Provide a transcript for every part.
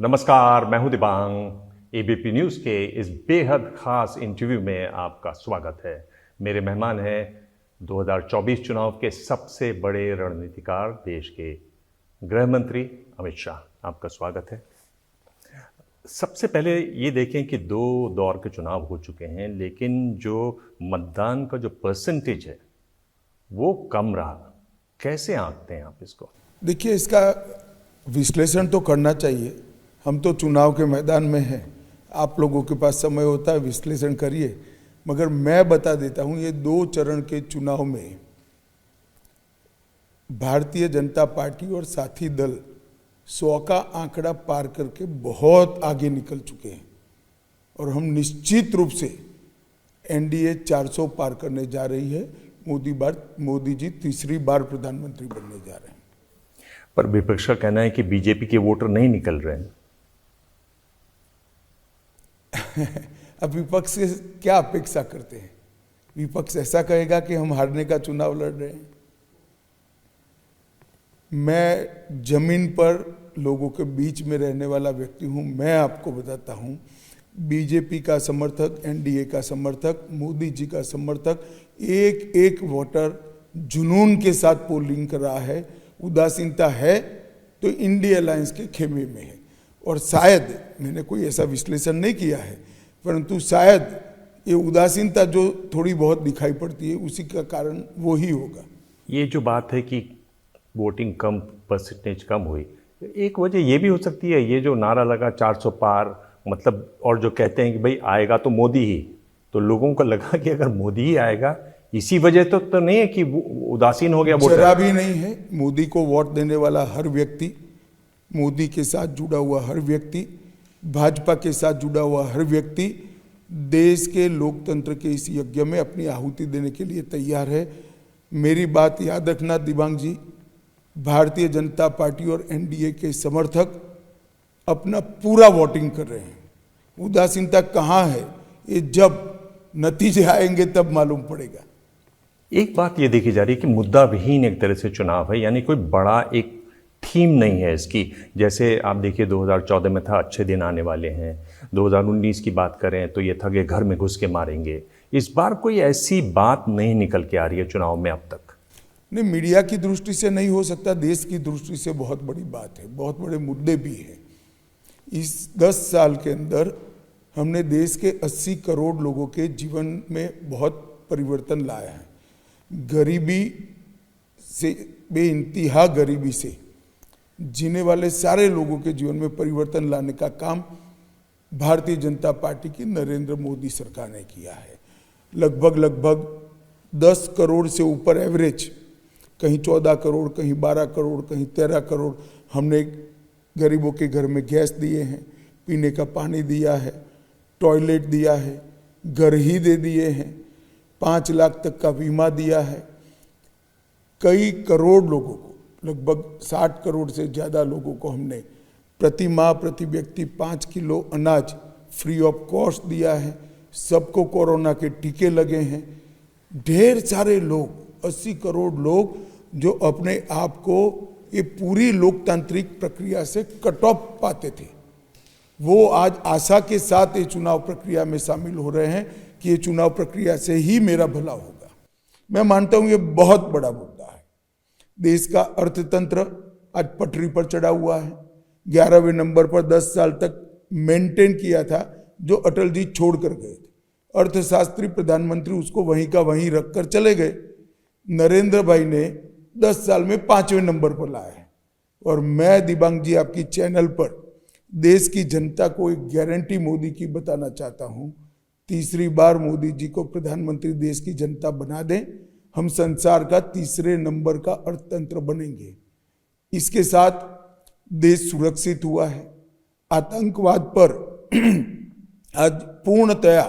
नमस्कार, मैं हूं दिबांग। एबीपी न्यूज़ के इस बेहद खास इंटरव्यू में आपका स्वागत है। मेरे मेहमान हैं 2024 चुनाव के सबसे बड़े रणनीतिकार, देश के गृह मंत्री अमित शाह। आपका स्वागत है। सबसे पहले ये देखें कि 2 दौर के चुनाव हो चुके हैं, लेकिन जो मतदान का जो परसेंटेज है वो कम रहा। कैसे आंकते हैं आप इसको? देखिए, इसका विश्लेषण तो करना चाहिए। हम तो चुनाव के मैदान में हैं, आप लोगों के पास समय होता है, विश्लेषण करिए। मगर मैं बता देता हूं, ये 2 चरण के चुनाव में भारतीय जनता पार्टी और साथी दल 100 का आंकड़ा पार करके बहुत आगे निकल चुके हैं और हम निश्चित रूप से एनडीए 400 पार करने जा रही है। मोदी जी तीसरी बार प्रधानमंत्री बनने जा रहे हैं। पर विपक्ष का कहना है कि बीजेपी के वोटर नहीं निकल रहे हैं। अब विपक्ष से क्या अपेक्षा करते हैं? विपक्ष ऐसा कहेगा कि हम हारने का चुनाव लड़ रहे हैं। मैं जमीन पर लोगों के बीच में रहने वाला व्यक्ति हूं। मैं आपको बताता हूं, बीजेपी का समर्थक, एनडीए का समर्थक, मोदी जी का समर्थक, एक एक वोटर जुनून के साथ पोलिंग कर रहा है। उदासीनता है तो इंडिया अलायंस के खेमे में है। और शायद, मैंने कोई ऐसा विश्लेषण नहीं किया है, परंतु शायद ये उदासीनता जो थोड़ी बहुत दिखाई पड़ती है, उसी का कारण वो ही होगा। ये जो बात है कि वोटिंग कम, परसेंटेज कम हुई, एक वजह ये भी हो सकती है, ये जो नारा लगा 400 पार, मतलब, और जो कहते हैं कि भाई आएगा तो मोदी ही, तो लोगों को लगा कि अगर मोदी ही आएगा, इसी वजह तो नहीं है कि उदासीन हो गया वोटर? जरा भी नहीं है। मोदी को वोट देने वाला हर व्यक्ति, मोदी के साथ जुड़ा हुआ हर व्यक्ति, भाजपा के साथ जुड़ा हुआ हर व्यक्ति देश के लोकतंत्र के इस यज्ञ में अपनी आहुति देने के लिए तैयार है। मेरी बात याद रखना दिबांग जी, भारतीय जनता पार्टी और एनडीए के समर्थक अपना पूरा वोटिंग कर रहे हैं। उदासीनता कहाँ है, ये जब नतीजे आएंगे तब मालूम पड़ेगा। एक बात ये देखी जा रही है कि मुद्दा विहीन एक तरह से चुनाव है, यानी कोई बड़ा एक थीम नहीं है इसकी। जैसे आप देखिए 2014 में था अच्छे दिन आने वाले हैं, 2019 की बात करें तो ये था कि घर में घुस के मारेंगे। इस बार कोई ऐसी बात नहीं निकल के आ रही है चुनाव में अब तक। नहीं, मीडिया की दृष्टि से नहीं हो सकता, देश की दृष्टि से बहुत बड़ी बात है, बहुत बड़े मुद्दे भी हैं। इस 10 साल के अंदर हमने देश के 80 करोड़ लोगों के जीवन में बहुत परिवर्तन लाया है। गरीबी से, बेइंतहा गरीबी से जीने वाले सारे लोगों के जीवन में परिवर्तन लाने का काम भारतीय जनता पार्टी की नरेंद्र मोदी सरकार ने किया है। लगभग 10 करोड़ से ऊपर एवरेज, कहीं 14 करोड़, कहीं 12 करोड़, कहीं 13 करोड़ हमने गरीबों के घर में गैस दिए हैं, पीने का पानी दिया है, टॉयलेट दिया है, घर ही दे दिए हैं, 5 लाख तक का बीमा दिया है। कई करोड़ लोगों को, लगभग 60 करोड़ से ज़्यादा लोगों को हमने प्रति माह, प्रति व्यक्ति 5 किलो अनाज फ्री ऑफ कॉस्ट दिया है। सबको कोरोना के टीके लगे हैं। ढेर सारे लोग, 80 करोड़ लोग जो अपने आप को ये पूरी लोकतांत्रिक प्रक्रिया से कट ऑफ पाते थे, वो आज आशा के साथ ये चुनाव प्रक्रिया में शामिल हो रहे हैं कि ये चुनाव प्रक्रिया से ही मेरा भला होगा। मैं मानता हूं ये बहुत बड़ा मुद्दा है। देश का अर्थतंत्र आज पटरी पर चढ़ा हुआ है। 11वें नंबर पर 10 साल तक मेंटेन किया था जो अटल जी छोड़ कर गए थे। अर्थशास्त्री प्रधानमंत्री उसको वहीं का वहीं रखकर चले गए। नरेंद्र भाई ने 10 साल में 5वें नंबर पर लाया है। और मैं दिबांग जी आपकी चैनल पर देश की जनता को एक गारंटी मोदी की बताना चाहता हूं, तीसरी बार मोदी जी को प्रधानमंत्री देश की जनता बना दें, हम संसार का 3रे नंबर का अर्थतंत्र बनेंगे। इसके साथ देश सुरक्षित हुआ है। आतंकवाद पर आज पूर्णतया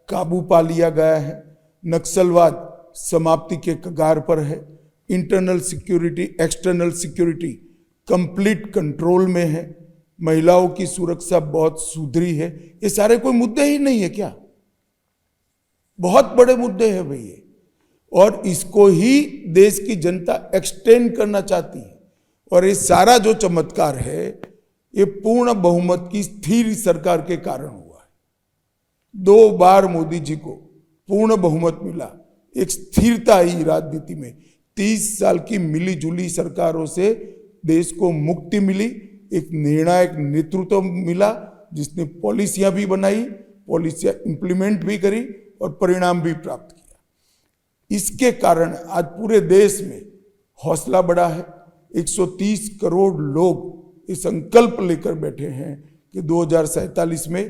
काबू पा लिया गया है। नक्सलवाद समाप्ति के कगार पर है। Internal security, external security complete control में है। महिलाओं की सुरक्षा बहुत सुधरी है। ये सारे कोई मुद्दे ही नहीं है क्या? बहुत बड़े मुद्दे हैं भैया, और इसको ही देश की जनता एक्सटेंड करना चाहती है। और ये सारा जो चमत्कार है ये पूर्ण बहुमत की स्थिर सरकार के कारण हुआ है। 2 बार मोदी जी को पूर्ण बहुमत मिला, एक स्थिरता आई राजनीति में। 30 साल की मिली-जुली सरकारों से देश को मुक्ति मिली, एक निर्णायक नेतृत्व मिला जिसने पॉलिसियां भी बनाई, पॉलिसियां इंप्लीमेंट भी करी और परिणाम भी प्राप्त किया। इसके कारण आज पूरे देश में हौसला बढ़ा है। 130 करोड़ लोग ये संकल्प लेकर बैठे हैं कि 2047 में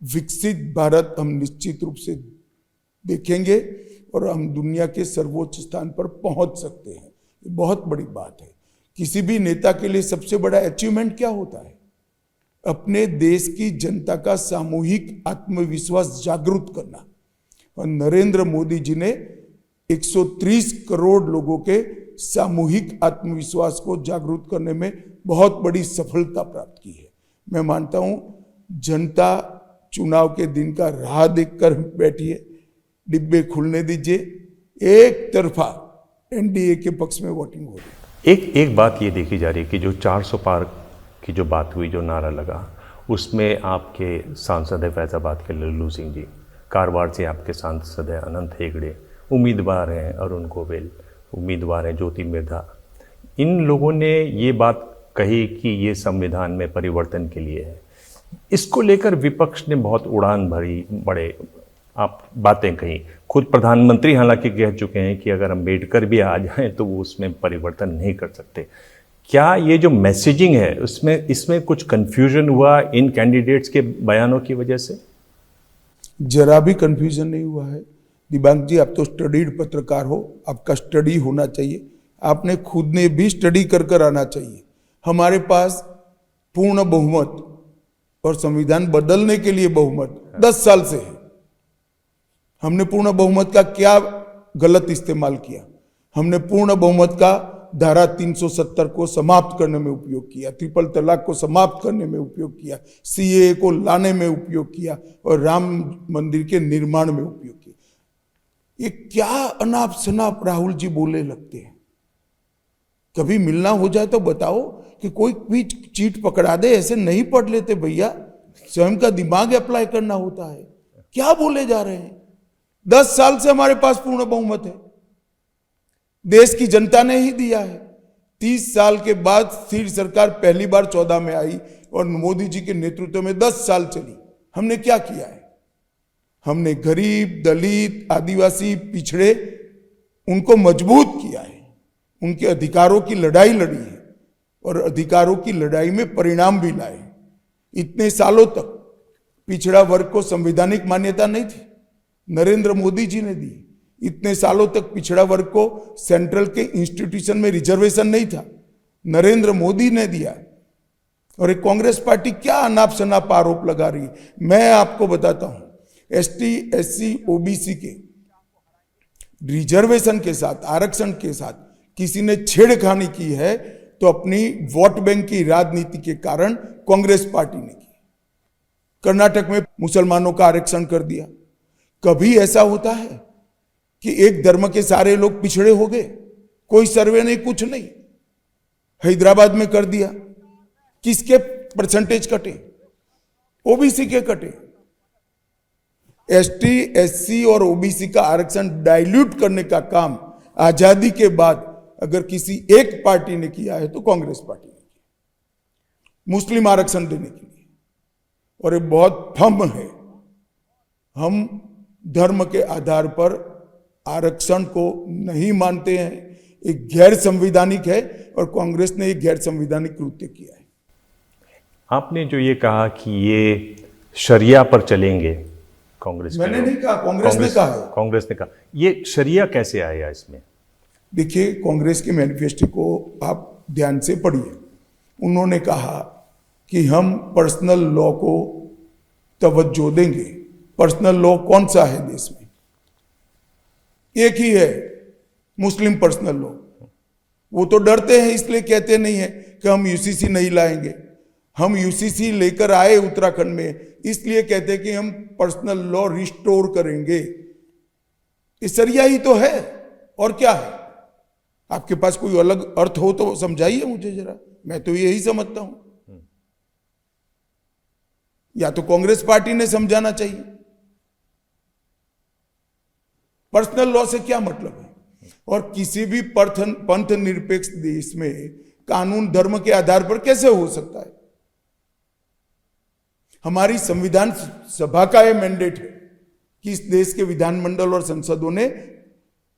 विकसित भारत हम निश्चित रूप से देखेंगे और हम दुनिया के सर्वोच्च स्थान पर पहुंच सकते हैं। ये बहुत बड़ी बात है। किसी भी नेता के लिए सबसे बड़ा अचीवमेंट क्या होता है? अपने देश की जनता का सामूहिक आत्मविश्वास जागृत करना। और नरेंद्र मोदी जी ने 130 करोड़ लोगों के सामूहिक आत्मविश्वास को जागृत करने में बहुत बड़ी सफलता प्राप्त की है। मैं मानता हूं जनता चुनाव के दिन का राह देखकर बैठी है। डिब्बे खुलने दीजिए, एक तरफा एनडीए के पक्ष में वोटिंग हो रही है। एक बात ये देखी जा रही है कि जो 400 पार की जो बात हुई, जो नारा लगा, उसमें आपके सांसद है फैजाबाद के लल्लू सिंह जी, कारवार से आपके सांसद है अनंत हेगड़े, उम्मीदवार हैं अरुण गोविल, उम्मीदवार हैं ज्योति मिर्धा। इन लोगों ने ये बात कही कि ये संविधान में परिवर्तन के लिए है। इसको लेकर विपक्ष ने बहुत उड़ान भरी, बड़े आप बातें कही। खुद प्रधानमंत्री हालांकि कह चुके हैं कि अगर अम्बेडकर भी आ जाएं तो वो उसमें परिवर्तन नहीं कर सकते। क्या ये जो मैसेजिंग है इसमें कुछ कंफ्यूजन हुआ इन कैंडिडेट्स के बयानों की वजह से? जरा भी कंफ्यूजन नहीं हुआ है। दिबांग जी, आप तो स्टडीड पत्रकार हो, आपका स्टडी होना चाहिए। आपने खुद ने भी स्टडी कर आना चाहिए। हमारे पास पूर्ण बहुमत और संविधान बदलने के लिए बहुमत 10 साल से है। हमने पूर्ण बहुमत का क्या गलत इस्तेमाल किया? हमने पूर्ण बहुमत का धारा 370 को समाप्त करने में उपयोग किया, ट्रिपल तलाक को समाप्त करने में उपयोग किया, सीएए को लाने में उपयोग किया और राम मंदिर के निर्माण में उपयोग किया। ये क्या अनाप शनाप राहुल जी बोले लगते हैं। कभी मिलना हो जाए तो बताओ कि कोई भी चीट पकड़ा दे। ऐसे नहीं पढ़ लेते भैया, स्वयं का दिमाग अप्लाई करना होता है। क्या बोले जा रहे हैं? 10 साल से हमारे पास पूर्ण बहुमत है, देश की जनता ने ही दिया है। 30 साल के बाद स्थिर सरकार पहली बार 14 में आई और मोदी जी के नेतृत्व में 10 साल चली। हमने क्या किया है? हमने गरीब, दलित, आदिवासी, पिछड़े, उनको मजबूत किया है। उनके अधिकारों की लड़ाई लड़ी है और अधिकारों की लड़ाई में परिणाम भी लाए। इतने सालों तक पिछड़ा वर्ग को संवैधानिक मान्यता नहीं थी, नरेंद्र मोदी जी ने दी। इतने सालों तक पिछड़ा वर्ग को सेंट्रल के इंस्टीट्यूशन में रिजर्वेशन नहीं था, नरेंद्र मोदी ने दिया। और एक कांग्रेस पार्टी क्या अनाप शनाप आरोप लगा रही है। मैं आपको बताता हूं, एसटी, एससी, ओबीसी के रिजर्वेशन के साथ, आरक्षण के साथ किसी ने छेड़खानी की है तो अपनी वोट बैंक की राजनीति के कारण कांग्रेस पार्टी ने की। कर्नाटक में मुसलमानों का आरक्षण कर दिया। कभी ऐसा होता है कि एक धर्म के सारे लोग पिछड़े हो गए? कोई सर्वे नहीं, कुछ नहीं। हैदराबाद में कर दिया। किसके परसेंटेज कटे? ओबीसी के कटे। एसटी, एससी और ओबीसी का आरक्षण डाइल्यूट करने का काम आजादी के बाद अगर किसी एक पार्टी ने किया है तो कांग्रेस पार्टी ने किया, मुस्लिम आरक्षण देने के लिए। और ये बहुत फर्म है। हम धर्म के आधार पर आरक्षण को नहीं मानते हैं। एक गैर संवैधानिक है और कांग्रेस ने एक गैर संवैधानिक कृत्य किया है। आपने जो ये कहा कि ये शरिया पर चलेंगे, कांग्रेस, मैंने नहीं कहा, कांग्रेस ने कहा है। कांग्रेस ने कहा। ये शरिया कैसे आया इसमें? देखिए, कांग्रेस के मैनिफेस्टो को आप ध्यान से पढ़िए। उन्होंने कहा कि हम पर्सनल लॉ को तवज्जो देंगे। पर्सनल लॉ कौन सा है देश में? एक ही है, मुस्लिम पर्सनल लॉ। वो तो डरते हैं, इसलिए कहते नहीं है कि हम यूसीसी नहीं लाएंगे। हम यूसीसी लेकर आए उत्तराखंड में, इसलिए कहते हैं कि हम पर्सनल लॉ रिस्टोर करेंगे। ये शरिया ही तो है, और क्या है? आपके पास कोई अलग अर्थ हो तो समझाइए मुझे जरा। मैं तो यही समझता हूं। या तो कांग्रेस पार्टी ने समझाना चाहिए। पर्सनल लॉ से क्या मतलब है? और किसी भी पंथ निरपेक्ष देश में कानून धर्म के आधार पर कैसे हो सकता है? हमारी संविधान सभा का यह मैंडेट है कि इस देश के विधानमंडल और संसदों ने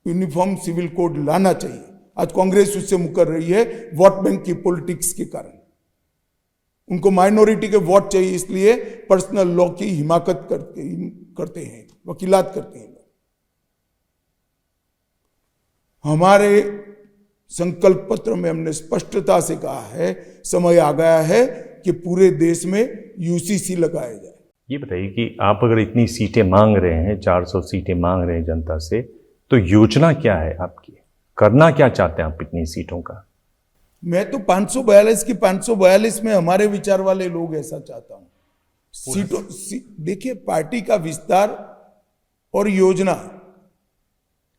यूनिफॉर्म सिविल कोड लाना चाहिए। आज कांग्रेस उससे मुकर रही है वोट बैंक की पॉलिटिक्स के कारण। उनको माइनॉरिटी के वोट चाहिए, इसलिए पर्सनल लॉ की हिमाकत करते हैं, वकीलात करते हैं। हमारे संकल्प पत्र में हमने स्पष्टता से कहा है, समय आ गया है कि पूरे देश में यूसीसी लगाया जाए। ये बताइए कि आप अगर इतनी सीटें मांग रहे हैं, 400 सीटें मांग रहे हैं जनता से, तो योजना क्या है आपकी? करना क्या चाहते हैं आप इतनी सीटों का? मैं तो 542 की 542 में हमारे विचार वाले लोग ऐसा चाहता हूं। सीटों देखिए, पार्टी का विस्तार और योजना,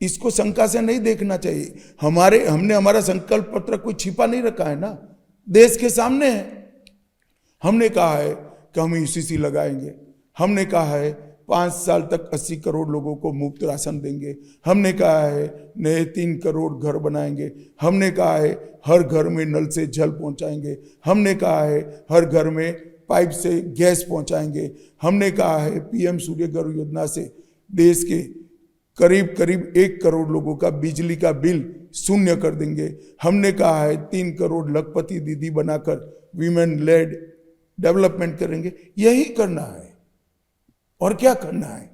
इसको शंका से नहीं देखना चाहिए। हमने हमारा संकल्प पत्र कोई छिपा नहीं रखा है ना, देश के सामने है। हमने कहा है कि हम यूसीसी लगाएंगे। हमने कहा है 5 साल तक 80 करोड़ लोगों को मुफ्त राशन देंगे। हमने कहा है नए 3 करोड़ घर बनाएंगे। हमने कहा है हर घर में नल से जल पहुंचाएंगे। हमने कहा है हर घर में पाइप से गैस पहुंचाएंगे। हमने कहा है पीएम सूर्य घर योजना से देश के करीब करीब 1 करोड़ लोगों का बिजली का बिल शून्य कर देंगे। हमने कहा है 3 करोड़ लखपति दीदी बनाकर वीमेन लेड डेवलपमेंट करेंगे। यही करना है, और क्या करना है?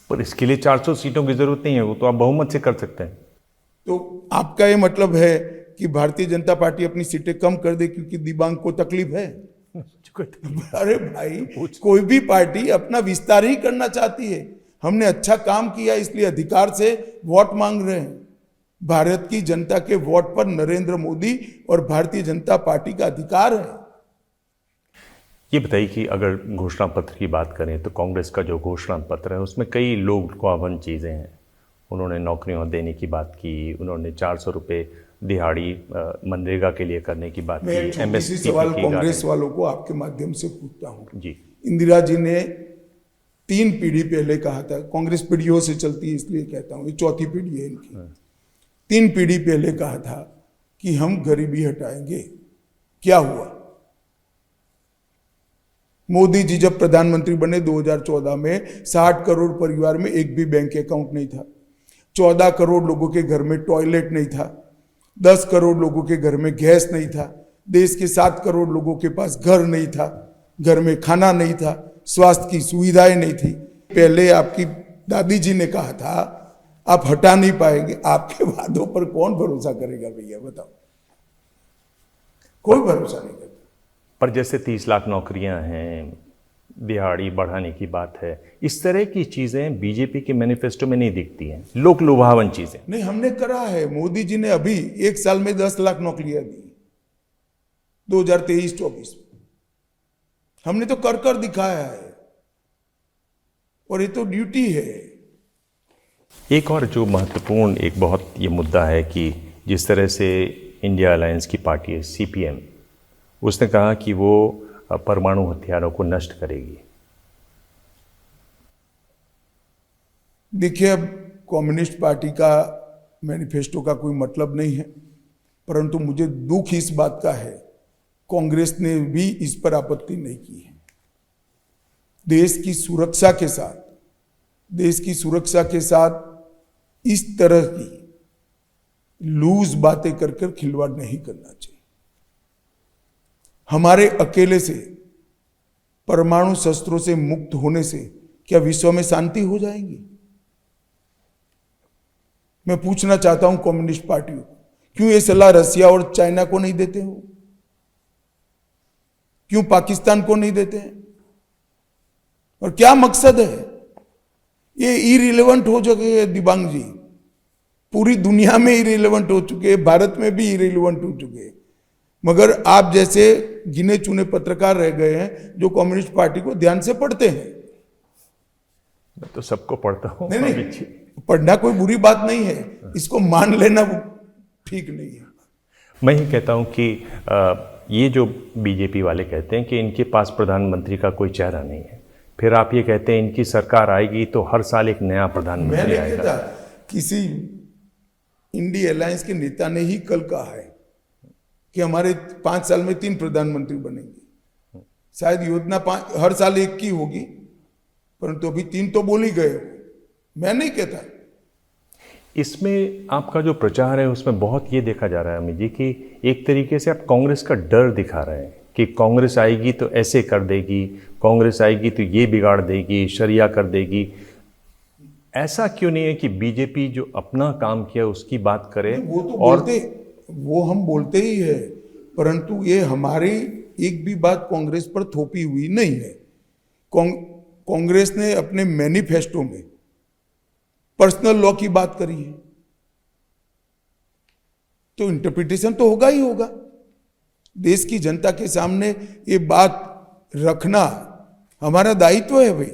पर इसके लिए 400 सीटों की जरूरत नहीं है, वो तो आप बहुमत से कर सकते हैं। तो आपका ये मतलब है कि भारतीय जनता पार्टी अपनी सीटें कम कर दे क्योंकि दिव्यांग को तकलीफ है? अरे भाई, कोई भी पार्टी अपना विस्तार ही करना चाहती है। हमने अच्छा काम किया इसलिए अधिकार से वोट मांग रहे हैं। भारत की जनता के वोट पर नरेंद्र मोदी और भारतीय जनता पार्टी का अधिकार है। ये बताइए कि अगर घोषणा पत्र की बात करें तो कांग्रेस का जो घोषणा पत्र है उसमें कई लोकलुभावन चीज़ें हैं। उन्होंने नौकरियां देने की बात की, उन्होंने 400 रुपये दिहाड़ी मनरेगा के लिए करने की बात की। एमएसपी सवाल कांग्रेस वालों को आपके माध्यम से पूछता हूँ जी। इंदिरा जी ने 3 पीढ़ी पहले कहा था, कांग्रेस पीढ़ियों से चलती है इसलिए कहता हूँ, ये 4थी पीढ़ी है इनकी। 3 पीढ़ी पहले कहा था कि हम गरीबी हटाएंगे। क्या हुआ? मोदी जी जब प्रधानमंत्री बने 2014 में 60 करोड़ परिवार में एक भी बैंक अकाउंट नहीं था। 14 करोड़ लोगों के घर में टॉयलेट नहीं था। 10 करोड़ लोगों के घर में गैस नहीं था। देश के 7 करोड़ लोगों के पास घर नहीं था, घर में खाना नहीं था, स्वास्थ्य की सुविधाएं नहीं थी। पहले आपकी दादी जी ने कहा था आप हटा नहीं पाएंगे। आपके वादों पर कौन भरोसा करेगा भैया, बताओ? कोई भरोसा नहीं करता। पर जैसे 30 लाख नौकरियां हैं, दिहाड़ी बढ़ाने की बात है, इस तरह की चीज़ें बीजेपी के मैनिफेस्टो में नहीं दिखती हैं, लोक लुभावन चीज़ें। नहीं, हमने करा है। मोदी जी ने अभी 1 साल में 10 लाख नौकरियां दी 2023-24 में। हमने तो कर कर दिखाया है, और ये तो ड्यूटी है। एक और जो महत्वपूर्ण एक बहुत ये मुद्दा है कि जिस तरह से इंडिया अलायंस की पार्टी है सीपीएम, उसने कहा कि वो परमाणु हथियारों को नष्ट करेगी। देखिए, अब कम्युनिस्ट पार्टी का मैनिफेस्टो का कोई मतलब नहीं है, परंतु मुझे दुख इस बात का है कांग्रेस ने भी इस पर आपत्ति नहीं की है। देश की सुरक्षा के साथ इस तरह की लूज बातें कर खिलवाड़ नहीं करना चाहिए। हमारे अकेले से परमाणु शस्त्रों से मुक्त होने से क्या विश्व में शांति हो जाएगी? मैं पूछना चाहता हूं कम्युनिस्ट पार्टियों को, क्यों ये सलाह रसिया और चाइना को नहीं देते हो? क्यों पाकिस्तान को नहीं देते हैं? और क्या मकसद है? ये इरिलेवेंट हो चुके हैं दिबांग जी, पूरी दुनिया में इरिलेवेंट हो चुके हैं, भारत में भी इरिलेवेंट हो चुके हैं। मगर आप जैसे गिने चुने पत्रकार रह गए हैं जो कम्युनिस्ट पार्टी को ध्यान से पढ़ते हैं। मैं तो सबको पढ़ता हूँ। नहीं, पढ़ना कोई बुरी बात नहीं है, इसको मान लेना ठीक नहीं है। मैं ही कहता हूँ कि ये जो बीजेपी वाले कहते हैं कि इनके पास प्रधानमंत्री का कोई चेहरा नहीं है, फिर आप ये कहते हैं इनकी सरकार आएगी तो हर साल एक नया प्रधानमंत्री मैंने आएगा। कहता किसी इंडी अलायंस के नेता ने ही कल कहा है कि हमारे 5 साल में 3 प्रधानमंत्री बनेंगे। शायद योजना हर साल एक की होगी, परंतु अभी 3 तो बोल ही गए हो। मैं नहीं कहता। इसमें आपका जो प्रचार है उसमें बहुत ये देखा जा रहा है अमित जी कि एक तरीके से आप कांग्रेस का डर दिखा रहे हैं कि कांग्रेस आएगी तो ऐसे कर देगी, कांग्रेस आएगी तो ये बिगाड़ देगी, शरिया कर देगी। ऐसा क्यों नहीं है कि बीजेपी जो अपना काम किया उसकी बात करे? वो तो बोलते, वो हम बोलते ही है, परंतु ये हमारी एक भी बात कांग्रेस पर थोपी हुई नहीं है। कांग्रेस ने अपने मैनिफेस्टो में पर्सनल लॉ की बात करी है, तो इंटरप्रिटेशन तो होगा ही होगा। देश की जनता के सामने ये बात रखना हमारा दायित्व है भाई।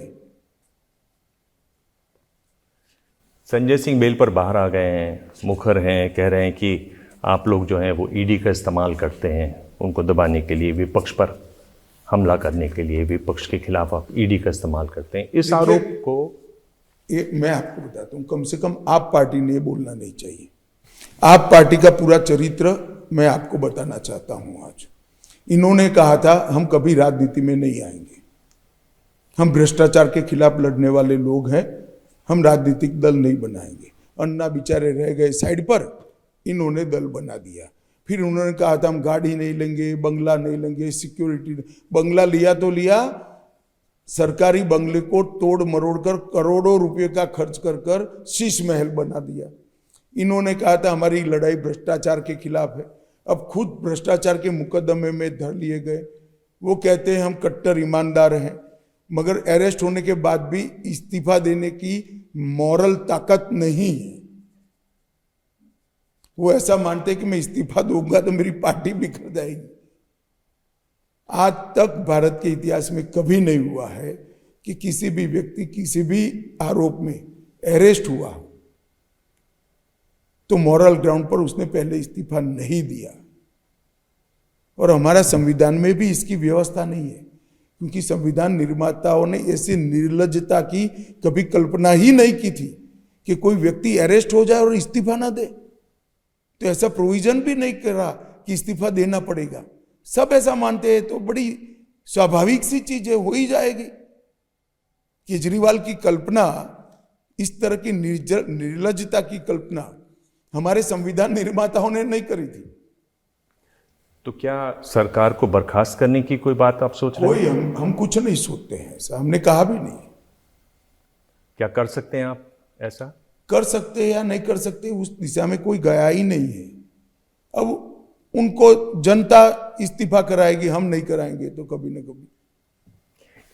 संजय सिंह बेल पर बाहर आ गए हैं, मुखर हैं, कह रहे हैं कि आप लोग जो हैं वो ईडी का इस्तेमाल करते हैं उनको दबाने के लिए, विपक्ष पर हमला करने के लिए, विपक्ष के खिलाफ आप ईडी का इस्तेमाल करते हैं। इस आरोप को मैं आपको बताता हूं, कम से कम आप पार्टी ने बोलना नहीं चाहिए। आप पार्टी का पूरा चरित्र मैं आपको बताना चाहता हूं। आज इन्होंने कहा था हम कभी राजनीति में नहीं आएंगे, हम भ्रष्टाचार के खिलाफ लड़ने वाले लोग हैं, हम राजनीतिक दल नहीं बनाएंगे। अन्ना बेचारे रह गए साइड पर, इन्होंने दल बना दिया। फिर उन्होंने कहा था हम गाड़ी नहीं लेंगे, बंगला नहीं लेंगे, सिक्योरिटी। बंगला लिया तो लिया, सरकारी बंगले को तोड़ मरोड़ कर करोड़ों रुपए का खर्च कर शीश महल बना दिया। इन्होंने कहा था हमारी लड़ाई भ्रष्टाचार के खिलाफ है, अब खुद भ्रष्टाचार के मुकदमे में धर लिए गए। वो कहते हैं हम कट्टर ईमानदार हैं, मगर अरेस्ट होने के बाद भी इस्तीफा देने की मॉरल ताकत नहीं है। वो ऐसा मानते हैं कि मैं इस्तीफा दूंगा तो मेरी पार्टी बिखर जाएगी। आज तक भारत के इतिहास में कभी नहीं हुआ है कि किसी भी व्यक्ति किसी भी आरोप में अरेस्ट हुआ हो तो मॉरल ग्राउंड पर उसने पहले इस्तीफा नहीं दिया। और हमारा संविधान में भी इसकी व्यवस्था नहीं है, क्योंकि संविधान निर्माताओं ने ऐसी निर्लज्जता की कभी कल्पना ही नहीं की थी कि कोई व्यक्ति अरेस्ट हो जाए और इस्तीफा ना दे। तो ऐसा प्रोविजन भी नहीं करा कि इस्तीफा देना पड़ेगा। सब ऐसा मानते हैं तो बड़ी स्वाभाविक सी चीजें हो ही जाएगी। केजरीवाल की कल्पना, इस तरह की निर्लज्जता की कल्पना हमारे संविधान निर्माताओं ने नहीं करी थी। तो क्या सरकार को बर्खास्त करने की कोई बात आप सोच रहे हैं? कोई हम कुछ नहीं सोचते हैं, ऐसा हमने कहा भी नहीं। क्या कर सकते हैं आप ऐसा? कर सकते हैं या नहीं कर सकते, उस दिशा में कोई गया ही नहीं है। अब उनको जनता इस्तीफा कराएगी, हम नहीं कराएंगे तो कभी न कभी।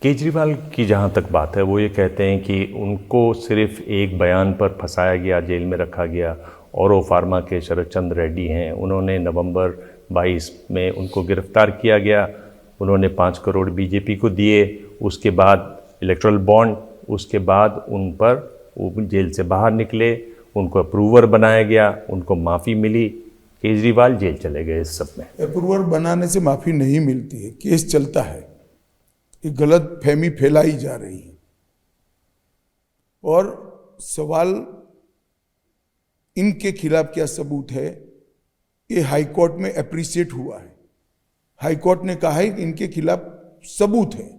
केजरीवाल की जहां तक बात है, वो ये कहते हैं कि उनको सिर्फ एक बयान पर फंसाया गया, जेल में रखा गया। औरो फार्मा के शरद चंद्र रेड्डी हैं, उन्होंने नवंबर 22 में उनको गिरफ्तार किया गया। उन्होंने 5 करोड़ बीजेपी को दिए, उसके बाद इलेक्टोरल बॉन्ड, उसके बाद उन पर वो जेल से बाहर निकले, उनको अप्रूवर बनाया गया, उनको माफ़ी मिली। केजरीवाल जेल चले गए। इस सब में अप्रूवर बनाने से माफ़ी नहीं मिलती है, केस चलता है। ये गलत फहमी फैलाई जा रही है। और सवाल इनके खिलाफ क्या सबूत है, ये हाई कोर्ट में अप्रिशिएट हुआ है। हाई कोर्ट ने कहा है कि इनके खिलाफ सबूत है,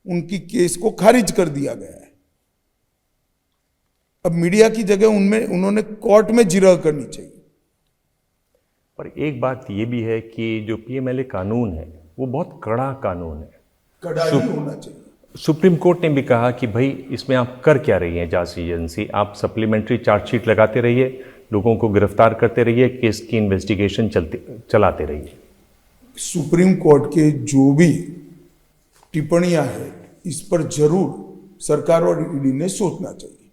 उनकी केस को खारिज कर दिया गया है। अब मीडिया की जगह उन्होंने कोर्ट में जिरह करनी चाहिए। पर एक बात ये भी है कि जो पीएमएलए कानून है वो बहुत कड़ा कानून है, कड़ा ही होना चाहिए। सुप्रीम कोर्ट ने भी कहा कि भाई इसमें आप कर क्या रही हैं जांच एजेंसी, आप सप्लीमेंट्री चार्जशीट लगाते रहिए, लोगों को गिरफ्तार करते रहिए, केस की इन्वेस्टिगेशन चलाते रहिए। सुप्रीम कोर्ट के जो भी टिप्पणियां हैं इस पर जरूर सरकार और ईडी ने सोचना चाहिए,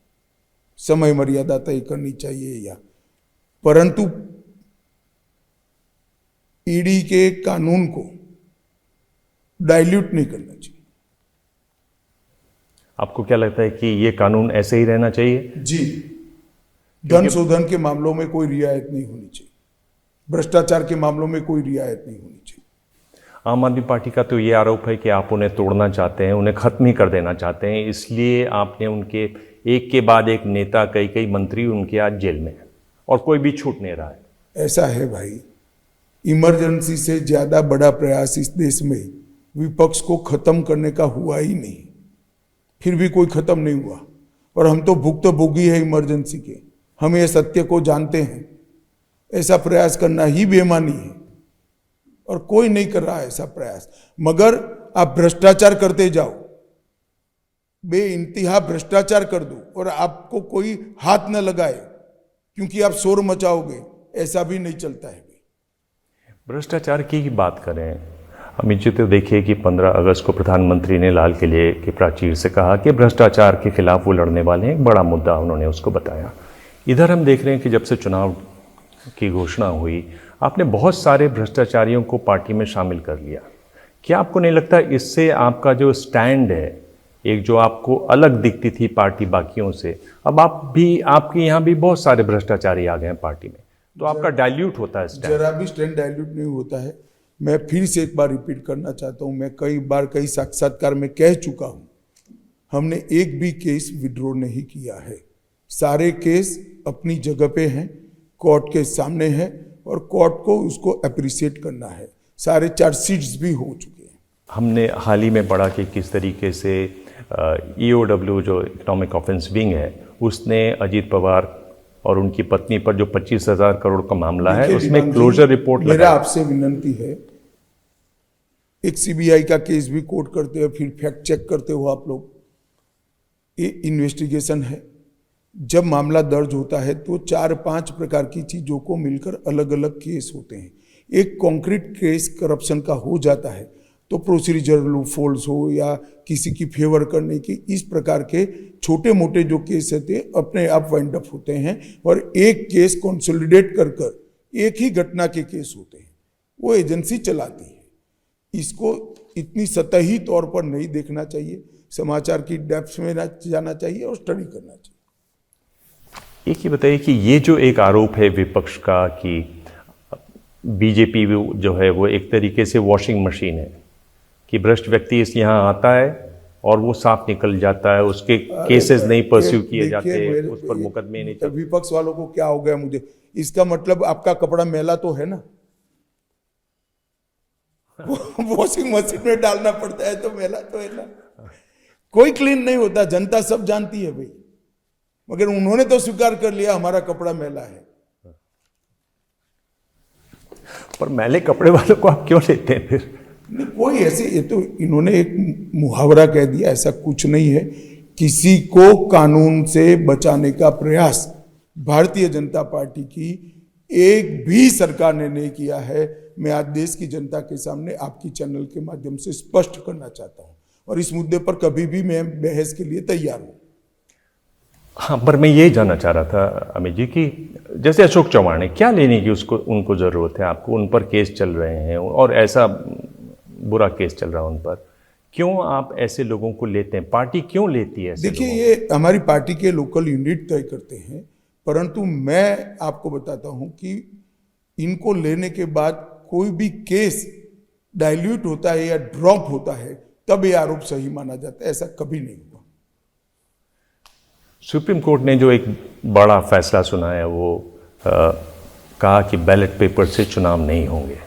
समय मर्यादा तय करनी चाहिए या, परंतु ईडी के कानून को डाइल्यूट नहीं करना चाहिए। आपको क्या लगता है कि ये कानून ऐसे ही रहना चाहिए? जी, धन शोधन के मामलों में कोई रियायत नहीं होनी चाहिए, भ्रष्टाचार के मामलों में कोई रियायत नहीं होनी चाहिए। आम आदमी पार्टी का तो ये आरोप है कि आप उन्हें तोड़ना चाहते हैं, उन्हें ख़त्म ही कर देना चाहते हैं, इसलिए आपने उनके एक के बाद एक नेता, कई कई मंत्री उनके आज जेल में हैं और कोई भी छूट नहीं रहा है। ऐसा है भाई, इमरजेंसी से ज्यादा बड़ा प्रयास इस देश में विपक्ष को खत्म करने का हुआ ही नहीं, फिर भी कोई खत्म नहीं हुआ। और हम तो भुक्तभोगी है इमरजेंसी के, हम ये सत्य को जानते हैं। ऐसा प्रयास करना ही बेईमानी है और कोई नहीं कर रहा है ऐसा प्रयास। मगर आप भ्रष्टाचार करते जाओ, बेइंतहा भ्रष्टाचार कर दो और आपको कोई हाथ न लगाए क्योंकि आप शोर मचाओगे, ऐसा भी नहीं चलता है। भ्रष्टाचार की बात करें, अमित जी, तो देखिए कि 15 अगस्त को प्रधानमंत्री ने लाल किले के प्राचीर से कहा कि भ्रष्टाचार के खिलाफ वो लड़ने वाले हैं, एक बड़ा मुद्दा उन्होंने उसको बताया। इधर हम देख रहे हैं कि जब से चुनाव की घोषणा हुई, आपने बहुत सारे भ्रष्टाचारियों को पार्टी में शामिल कर लिया। क्या आपको नहीं लगता इससे आपका जो स्टैंड है, एक जो आपको अलग दिखती थी पार्टी बाकियों से, अब आपके यहाँ भी बहुत सारे भ्रष्टाचारी आ गए हैं पार्टी में, तो आपका डाइल्यूट होता है स्टैंड? जरा भी स्टैंड डाइल्यूट नहीं होता है। मैं फिर से एक बार रिपीट करना चाहता हूँ, मैं कई बार कई साक्षात्कार में कह चुका हूँ, हमने एक भी केस विड्रॉ नहीं किया है। सारे केस अपनी जगह पे हैं, कोर्ट के सामने हैं और कोर्ट को उसको अप्रिशिएट करना है। सारे चार्जशीट्स भी हो चुके हैं। हमने हाल ही में पढ़ा कि किस तरीके से EOW जो इकोनॉमिक ऑफेंस विंग है, उसने अजीत पवार और उनकी पत्नी पर जो 25,000 करोड़ का मामला है, उसमें क्लोजर रिपोर्ट मेरा आपसे विनंती है, एक CBI का केस भी कोर्ट करते हो, फिर फैक्ट चेक करते हो आप लोग। ये इन्वेस्टिगेशन है। जब मामला दर्ज होता है तो 4-5 प्रकार की चीजों को मिलकर अलग अलग केस होते हैं। एक कॉन्क्रीट केस करप्शन का हो जाता है तो प्रोसीजरल लूपहोल्स हो या किसी की फेवर करने की, इस प्रकार के छोटे मोटे जो केस होते हैं अपने आप वाइंड अप होते हैं और एक केस कंसोलिडेट कर कर एक ही घटना के केस होते हैं। वो एजेंसी चलाती है। इसको इतनी सतही तौर पर नहीं देखना चाहिए, समाचार की डेप्थ में जाना चाहिए और स्टडी करना चाहिए। एक ही बताइए कि ये जो एक आरोप है विपक्ष का कि बीजेपी जो है वो एक तरीके से वॉशिंग मशीन है, कि भ्रष्ट व्यक्ति इस यहाँ आता है और वो साफ निकल जाता है, उसके केसेस नहीं परस्यू किए जाते, उस पर मुकदमे नहीं चलते। विपक्ष वालों को क्या हो गया मुझे, इसका मतलब आपका कपड़ा मैला तो है ना, वॉशिंग मशीन में डालना पड़ता है तो मैला तो है ना। कोई क्लीन नहीं होता, जनता सब जानती है भाई, मगर उन्होंने तो स्वीकार कर लिया हमारा कपड़ा मैला है। पर मैले कपड़े वालों को आप क्यों लेते हैं फिर? नहीं, कोई ऐसे, ये तो इन्होंने एक मुहावरा कह दिया, ऐसा कुछ नहीं है। किसी को कानून से बचाने का प्रयास भारतीय जनता पार्टी की एक भी सरकार ने नहीं किया है। मैं आज देश की जनता के सामने आपकी चैनल के माध्यम से स्पष्ट करना चाहता हूं और इस मुद्दे पर कभी भी मैं बहस के लिए तैयार हूं। हाँ, पर मैं ये जानना चाह रहा था अमित जी कि जैसे अशोक चव्हाण है, क्या लेने की उनको ज़रूरत है? आपको उन पर केस चल रहे हैं और ऐसा बुरा केस चल रहा है उन पर, क्यों आप ऐसे लोगों को लेते हैं? पार्टी क्यों लेती है? देखिए, ये हमारी पार्टी के लोकल यूनिट तय करते हैं, परंतु मैं आपको बताता हूं कि इनको लेने के बाद कोई भी केस डाइल्यूट होता है या ड्रॉप होता है तब ये आरोप सही माना जाता है। ऐसा कभी नहीं हुआ। सुप्रीम कोर्ट ने जो एक बड़ा फैसला सुनाया, वो कहा कि बैलेट पेपर से चुनाव नहीं होंगे।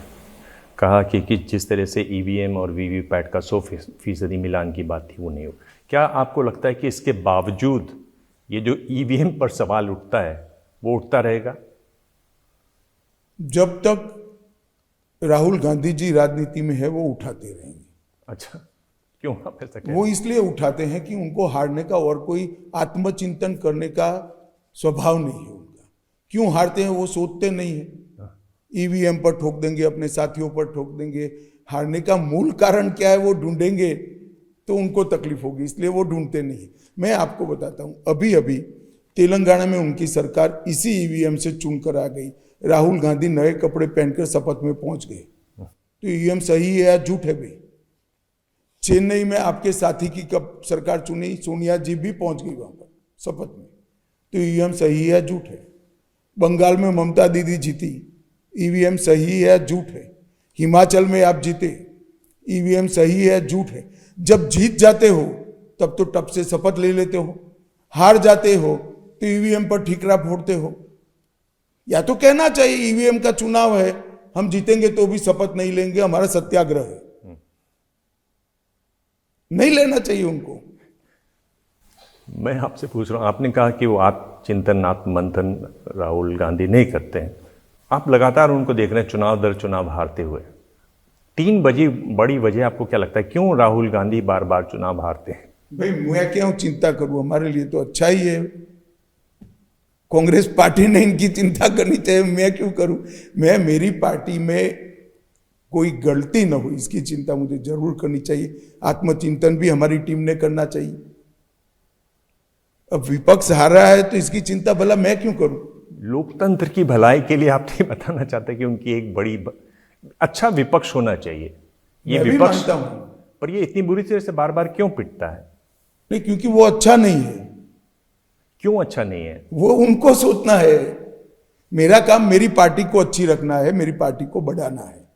कहा कि जिस तरह से EVM और VVPAT का 100% मिलान की बात थी वो नहीं हो। क्या आपको लगता है कि इसके बावजूद ये जो EVM पर सवाल उठता है वो उठता रहेगा? जब तक राहुल गांधी जी राजनीति में है वो उठाते रहेंगे। अच्छा, क्यों आप ऐसा कहते हैं? वो इसलिए उठाते हैं कि उनको हारने का और कोई आत्मचिंतन करने का स्वभाव नहीं है उनका। क्यों हारते हैं वो सोचते नहीं है। EVM पर ठोक देंगे, अपने साथियों पर ठोक देंगे, हारने का मूल कारण क्या है वो ढूंढेंगे तो उनको तकलीफ होगी, इसलिए वो ढूंढते नहीं। मैं आपको बताता हूं, अभी अभी तेलंगाना में उनकी सरकार इसी EVM से चुनकर आ गई। राहुल गांधी नए कपड़े पहनकर शपथ में पहुंच गए। तो EVM सही है या झूठ है भाई? चेन्नई में आपके साथी की कब सरकार चुनी, सोनिया जी भी पहुंच गई वहां पर शपथ में। तो EVM सही है या झूठ है? बंगाल में ममता दीदी जीती, EVM सही है या झूठ है? हिमाचल में आप जीते, ईवीएम सही है झूठ है। जब जीत जाते हो तब तो टप से शपथ ले लेते हो, हार जाते हो तो ईवीएम पर ठीकरा फोड़ते हो। या तो कहना चाहिए ईवीएम का चुनाव है, हम जीतेंगे तो भी शपथ नहीं लेंगे, हमारा सत्याग्रह है। नहीं लेना चाहिए उनको। मैं आपसे पूछ रहा हूँ, आपने कहा कि वो आत्मचिंतन आत्ममंथन राहुल गांधी नहीं करते हैं। आप लगातार उनको देख रहे हैं चुनाव दर चुनाव हारते हुए। तीन बड़ी वजह आपको क्या लगता है क्यों राहुल गांधी बार बार चुनाव हारते हैं? भाई मैं क्यों चिंता करूं, हमारे लिए तो अच्छा ही है। कांग्रेस पार्टी ने इनकी चिंता करनी चाहिए, मैं क्यों करूं? मेरी पार्टी में कोई गलती न हो इसकी चिंता मुझे जरूर करनी चाहिए। आत्मचिंतन भी हमारी टीम ने करना चाहिए। अब विपक्ष हार रहा है तो इसकी चिंता भला मैं क्यों करूं? लोकतंत्र की भलाई के लिए आप ये बताना चाहते हैं कि उनकी एक अच्छा विपक्ष होना चाहिए। ये मैं भी विपक्ष मानता हूं, पर ये इतनी बुरी तरह से बार बार क्यों पिटता है? नहीं क्योंकि वो अच्छा नहीं है। क्यों अच्छा नहीं है? वो उनको सोचना है। मेरा काम मेरी पार्टी को अच्छी रखना है, मेरी पार्टी को बढ़ाना है।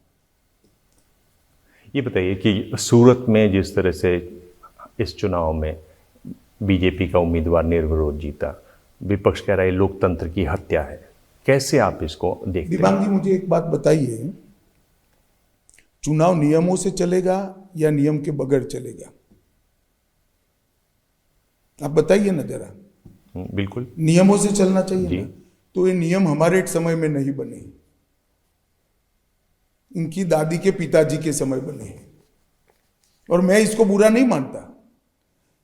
ये बताइए कि सूरत में जिस तरह से इस चुनाव में बीजेपी का उम्मीदवार निर्विरोध जीता, विपक्ष कह रहा है लोकतंत्र की हत्या है, कैसे आप इसको देखते हैं? दिबांग जी मुझे एक बात बताइए, चुनाव नियमों से चलेगा या नियम के बगैर चलेगा? आप बताइए ना जरा। बिल्कुल नियमों से चलना चाहिए जी। ना। तो ये नियम हमारे समय में नहीं बने, इनकी दादी के पिताजी के समय बने हैं। और मैं इसको बुरा नहीं मानता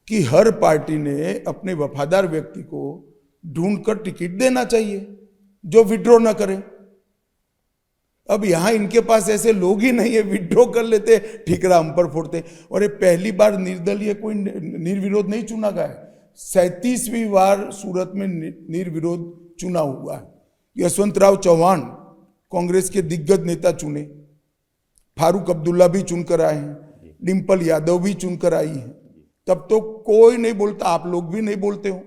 कि हर पार्टी ने अपने वफादार व्यक्ति को ढूंढकर टिकट देना चाहिए जो विड्रॉ ना करे। अब यहां इनके पास ऐसे लोग ही नहीं है, विड्रॉ कर लेते, ठीकरा हम पर फोड़ते। और ये पहली बार निर्दलीय कोई निर्विरोध नहीं चुना गया है, 37वीं बार सूरत में निर्विरोध चुनाव हुआ है। यशवंतराव चौहान कांग्रेस के दिग्गज नेता चुने, फारूक अब्दुल्ला भी चुनकर आए हैं, डिम्पल यादव भी चुनकर आई है। तब तो कोई नहीं बोलता, आप लोग भी नहीं बोलते हो।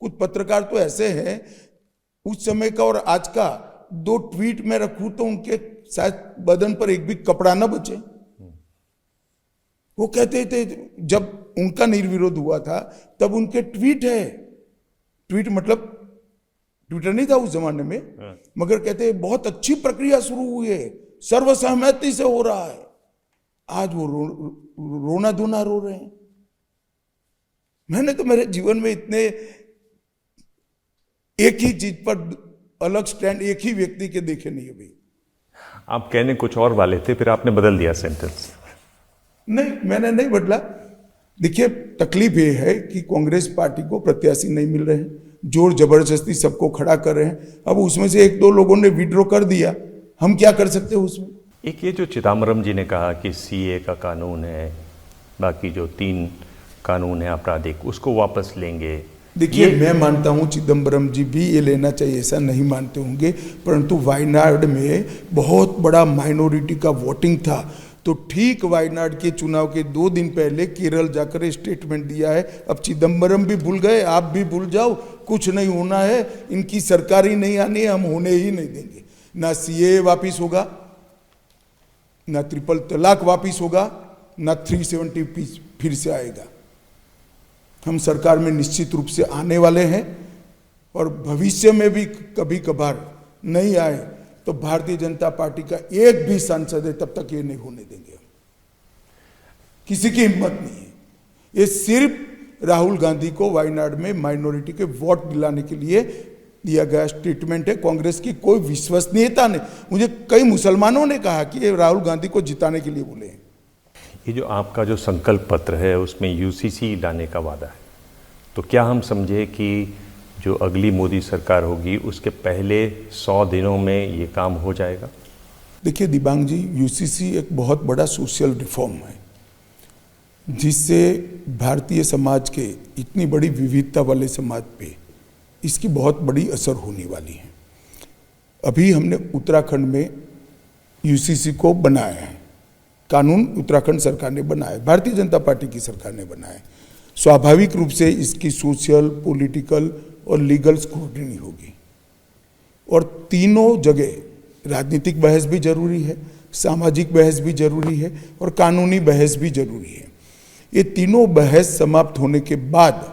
कुछ पत्रकार तो ऐसे हैं, उस समय का और आज का 2 ट्वीट में रखूं तो उनके शायद बदन पर एक भी कपड़ा ना बचे। वो कहते थे जब उनका निर्विरोध हुआ था तब उनके ट्वीट है, ट्वीट मतलब ट्विटर नहीं था उस जमाने में, मगर कहते बहुत अच्छी प्रक्रिया शुरू हुई है, सर्वसहमति से हो रहा है। आज वो रोना धोना रो रहे हैं। मैंने तो मेरे जीवन में इतने एक ही चीज पर अलग स्टैंड एक ही व्यक्ति के देखे नहीं है भाई। आप कहने कुछ और वाले थे, फिर आपने बदल दिया सेंटेंस। नहीं, मैंने नहीं बदला। देखिए तकलीफ ये है कि कांग्रेस पार्टी को प्रत्याशी नहीं मिल रहे हैं, जोर जबरदस्ती सबको खड़ा कर रहे हैं। अब उसमें से 1-2 लोगों ने विड्रॉ कर दिया, हम क्या कर सकते हैं उसमें? एक ये जो चिदम्बरम जी ने कहा कि सीए का कानून है, बाकी जो 3 कानून है आपराधिक, उसको वापस लेंगे। देखिए मैं मानता हूं चिदम्बरम जी भी ये लेना चाहिए, ऐसा नहीं मानते होंगे, परंतु वायनाड में बहुत बड़ा माइनॉरिटी का वोटिंग था। तो ठीक वायनाड के चुनाव के 2 दिन पहले केरल जाकर स्टेटमेंट दिया है। अब चिदम्बरम भी भूल गए, आप भी भूल जाओ, कुछ नहीं होना है, इनकी सरकार ही नहीं आनी है, हम होने ही नहीं देंगे। ना सीए वापिस होगा, ना ट्रिपल तलाक वापिस होगा, ना 370 फिर से आएगा। हम सरकार में निश्चित रूप से आने वाले हैं और भविष्य में भी कभी कभार नहीं आए तो भारतीय जनता पार्टी का एक भी सांसद है तब तक ये नहीं होने देंगे हम। किसी की हिम्मत नहीं है। ये सिर्फ राहुल गांधी को वायनाड में माइनॉरिटी के वोट दिलाने के लिए दिया गया स्टेटमेंट है। कांग्रेस की कोई विश्वसनीयता नहीं। मुझे कई मुसलमानों ने कहा कि ये राहुल गांधी को जिताने के लिए बोले हैं। ये जो आपका जो संकल्प पत्र है उसमें यूसीसी लाने का वादा है, तो क्या हम समझे कि जो अगली मोदी सरकार होगी उसके पहले 100 दिनों में ये काम हो जाएगा? देखिए दिबांग जी, यूसीसी एक बहुत बड़ा सोशल रिफॉर्म है जिससे भारतीय समाज के इतनी बड़ी विविधता वाले समाज पे इसकी बहुत बड़ी असर होने वाली है। अभी हमने उत्तराखंड में यूसीसी को बनाया है, कानून उत्तराखंड सरकार ने बनाया, भारतीय जनता पार्टी की सरकार ने बनाया। स्वाभाविक रूप से इसकी सोशल, पॉलिटिकल और लीगल स्क्रूटनी होगी और तीनों जगह राजनीतिक बहस भी जरूरी है, सामाजिक बहस भी जरूरी है और कानूनी बहस भी जरूरी है। ये तीनों बहस समाप्त होने के बाद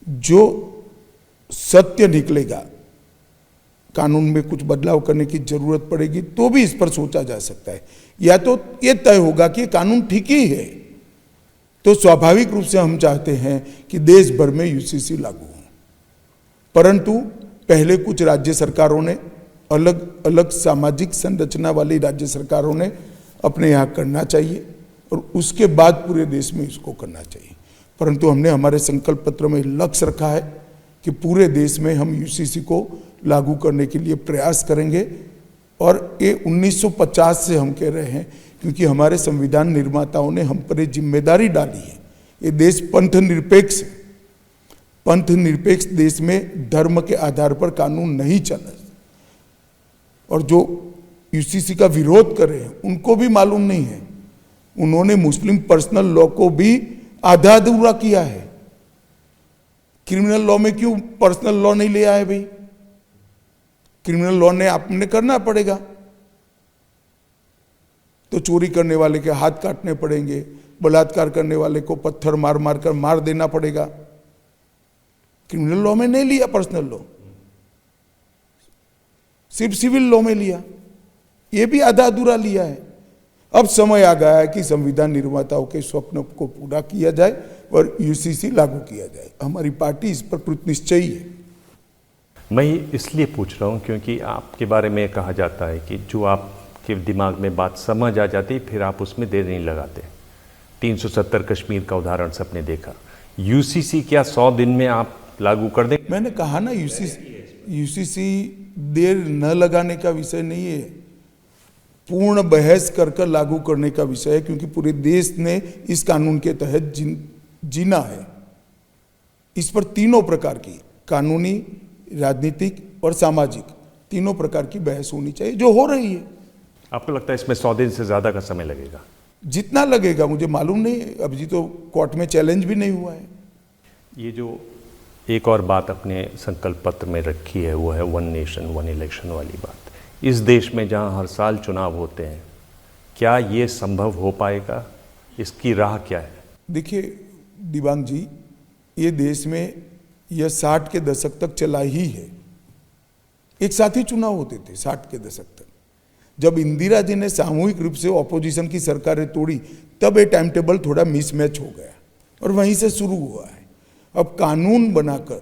जो सत्य निकलेगा, कानून में कुछ बदलाव करने की जरूरत पड़ेगी तो भी इस पर सोचा जा सकता है। या तो ये तय होगा कि कानून ठीक ही है, तो स्वाभाविक रूप से हम चाहते हैं कि देश भर में यूसीसी लागू हो, परंतु पहले कुछ राज्य सरकारों ने, अलग अलग सामाजिक संरचना वाली राज्य सरकारों ने अपने यहाँ करना चाहिए और उसके बाद पूरे देश में इसको करना चाहिए। परंतु हमने हमारे संकल्प पत्र में लक्ष्य रखा है कि पूरे देश में हम यूसीसी को लागू करने के लिए प्रयास करेंगे। और ये 1950 से हम कह रहे हैं, क्योंकि हमारे संविधान निर्माताओं ने हम पर ये जिम्मेदारी डाली है। ये देश पंथ निरपेक्ष है, पंथ निरपेक्ष देश में धर्म के आधार पर कानून नहीं चला। और जो यूसीसी का विरोध कर रहे हैं उनको भी मालूम नहीं है, उन्होंने मुस्लिम पर्सनल लॉ को भी आधा अधूरा किया है। क्रिमिनल लॉ में क्यों पर्सनल लॉ नहीं ले आए भाई? क्रिमिनल लॉ ने आपने करना पड़ेगा, तो चोरी करने वाले के हाथ काटने पड़ेंगे, बलात्कार करने वाले को पत्थर मार मार कर मार देना पड़ेगा। क्रिमिनल लॉ में नहीं लिया पर्सनल लॉ, सिर्फ सिविल लॉ में लिया, ये भी आधा अधूरा लिया है। अब समय आ गया है कि संविधान निर्माताओं के स्वप्न को पूरा किया जाए और यूसीसी लागू किया जाए। हमारी पार्टी इस पर कृत निश्चयी है। मैं इसलिए पूछ रहा हूँ क्योंकि आपके बारे में कहा जाता है कि जो आपके दिमाग में बात समझ आ जाती फिर आप उसमें देर नहीं लगाते। 370 कश्मीर का उदाहरण सबने देखा। यूसीसी क्या 100 दिन में आप लागू कर दें? मैंने कहा ना, यूसीसी देर न लगाने का विषय नहीं है, पूर्ण बहस कर लागू करने का विषय है, क्योंकि पूरे देश ने इस कानून के तहत जीना है। इस पर तीनों प्रकार की, कानूनी, राजनीतिक और सामाजिक, तीनों प्रकार की बहस होनी चाहिए, जो हो रही है। आपको लगता है इसमें 100 दिन से ज्यादा का समय लगेगा? जितना लगेगा मुझे मालूम नहीं, अभी तो कोर्ट में चैलेंज भी नहीं हुआ है। ये जो एक और बात अपने संकल्प पत्र में रखी है वो है 1 नेशन 1 इलेक्शन वाली बात। इस देश में जहां हर साल चुनाव होते हैं, क्या ये संभव हो पाएगा? इसकी राह क्या है? देखिए दिबांग जी, ये देश में यह 60 के दशक तक चला ही है। एक साथ ही चुनाव होते थे 60 के दशक तक। जब इंदिरा जी ने सामूहिक रूप से ऑपोजिशन की सरकारें तोड़ी, तब ये टाइम टेबल थोड़ा मिसमैच हो गया और वहीं से शुरू हुआ है। अब कानून बनाकर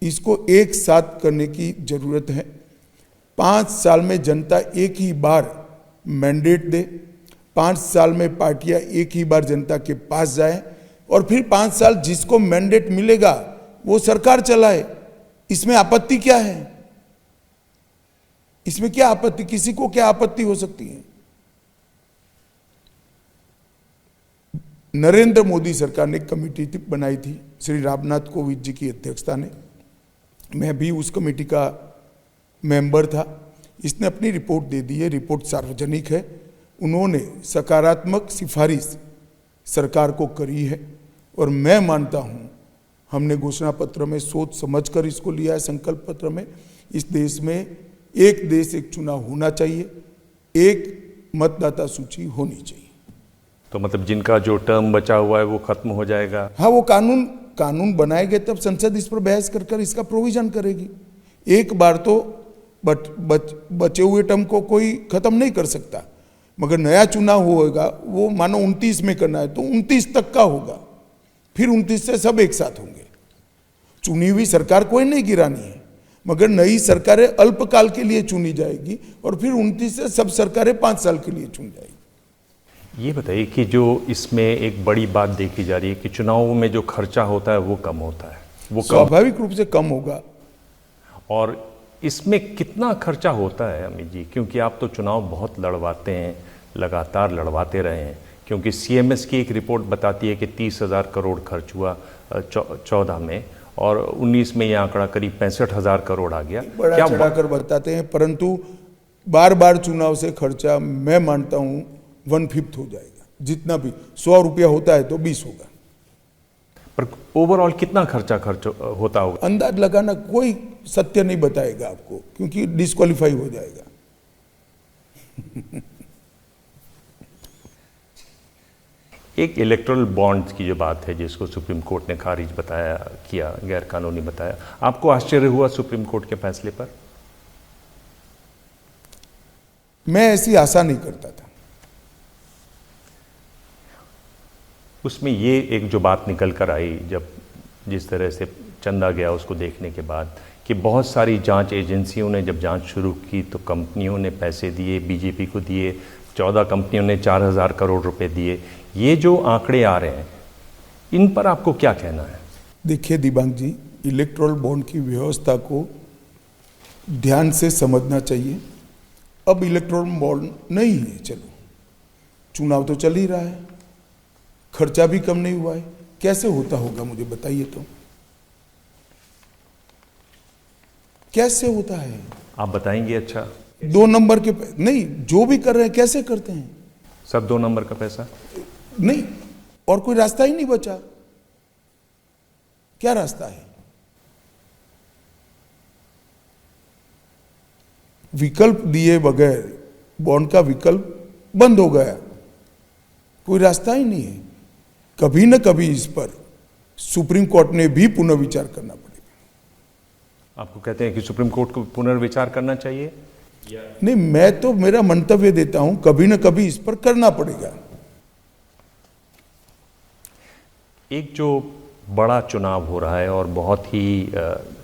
इसको एक साथ करने की जरूरत है। 5 साल में जनता एक ही बार मैंडेट दे, 5 साल में पार्टियां एक ही बार जनता के पास जाए और फिर 5 साल जिसको मैंडेट मिलेगा वो सरकार चलाए। इसमें आपत्ति क्या है? इसमें क्या आपत्ति, किसी को क्या आपत्ति हो सकती है? नरेंद्र मोदी सरकार ने कमेटी बनाई थी श्री रामनाथ कोविंद जी की अध्यक्षता में, मैं भी उस कमेटी का मेंबर था। इसने अपनी रिपोर्ट दे दी है, रिपोर्ट सार्वजनिक है। उन्होंने सकारात्मक सिफारिश सरकार को करी है और मैं मानता हूं हमने घोषणा पत्र में सोच समझकर इसको लिया है। संकल्प पत्र में इस देश में एक देश एक चुनाव होना चाहिए, एक मतदाता सूची होनी चाहिए। तो मतलब जिनका जो टर्म बचा हुआ है वो खत्म हो जाएगा? हाँ, वो कानून बनाएंगे तब संसद इस पर बहस कर इसका प्रोविजन करेगी। एक बार तो बचे हुए टर्म को कोई खत्म नहीं कर सकता, मगर नया चुनाव होगा वो मानो 29 में करना है तो 29 तक का होगा, फिर 29 से सब एक साथ होंगे। चुनी हुई सरकार कोई नहीं गिरानी है, मगर नई सरकारें अल्पकाल के लिए चुनी जाएगी और फिर 29 से सब सरकारें 5 साल के लिए चुन जाएगी। ये बताइए कि जो इसमें एक बड़ी बात देखी जा रही है कि चुनावों में जो खर्चा होता है वो कम होता है, वो स्वाभाविक रूप से कम होगा। और इसमें कितना खर्चा होता है अमित जी? क्योंकि आप तो चुनाव बहुत लड़वाते हैं, लगातार लड़वाते रहे हैं। क्योंकि CMS की एक रिपोर्ट बताती है कि 30,000 करोड़ खर्च हुआ 14 में और 19 में यह आंकड़ा करीब 65,000 करोड़ आ गया। बड़ा चढ़ाकर बताते हैं, परंतु बार बार चुनाव से खर्चा मैं मानता हूं 1/5 हो जाएगा। जितना भी 100 रुपया होता है तो 20 होगा। पर ओवरऑल कितना खर्च होता होगा? अंदाज लगाना कोई सत्य नहीं बताएगा आपको, क्योंकि डिस्क्वालीफाई हो जाएगा। एक इलेक्टोरल बॉन्ड की जो बात है जिसको सुप्रीम कोर्ट ने खारिज बताया किया, गैर कानूनी बताया, आपको आश्चर्य हुआ सुप्रीम कोर्ट के फैसले पर? मैं ऐसी आशा नहीं करता था। उसमें ये एक जो बात निकल कर आई जब जिस तरह से चंदा गया उसको देखने के बाद, कि बहुत सारी जांच एजेंसियों ने जब जांच शुरू की तो कंपनियों ने पैसे दिए, बीजेपी को दिए, 14 कंपनियों ने 4,000 करोड़ रुपए दिए। ये जो आंकड़े आ रहे हैं इन पर आपको क्या कहना है? देखिए दिबांग जी, इलेक्टोरल बॉन्ड की व्यवस्था को ध्यान से समझना चाहिए। अब इलेक्टोरल बॉन्ड नहीं है, चलो चुनाव तो चल ही रहा है, खर्चा भी कम नहीं हुआ है, कैसे होता होगा मुझे बताइए तो, कैसे होता है? आप बताएंगे? अच्छा, 2 नंबर के नहीं, जो भी कर रहे हैं कैसे करते हैं? सब 2 नंबर का पैसा नहीं, और कोई रास्ता ही नहीं बचा। क्या रास्ता है? विकल्प दिए बगैर बॉन्ड का विकल्प बंद हो गया, कोई रास्ता ही नहीं है। कभी न कभी इस पर सुप्रीम कोर्ट ने भी पुनर्विचार करना पड़ेगा। आपको कहते हैं कि सुप्रीम कोर्ट को पुनर्विचार करना चाहिए? नहीं, मैं तो मेरा मंतव्य देता हूं, कभी न कभी इस पर करना पड़ेगा। एक जो बड़ा चुनाव हो रहा है और बहुत ही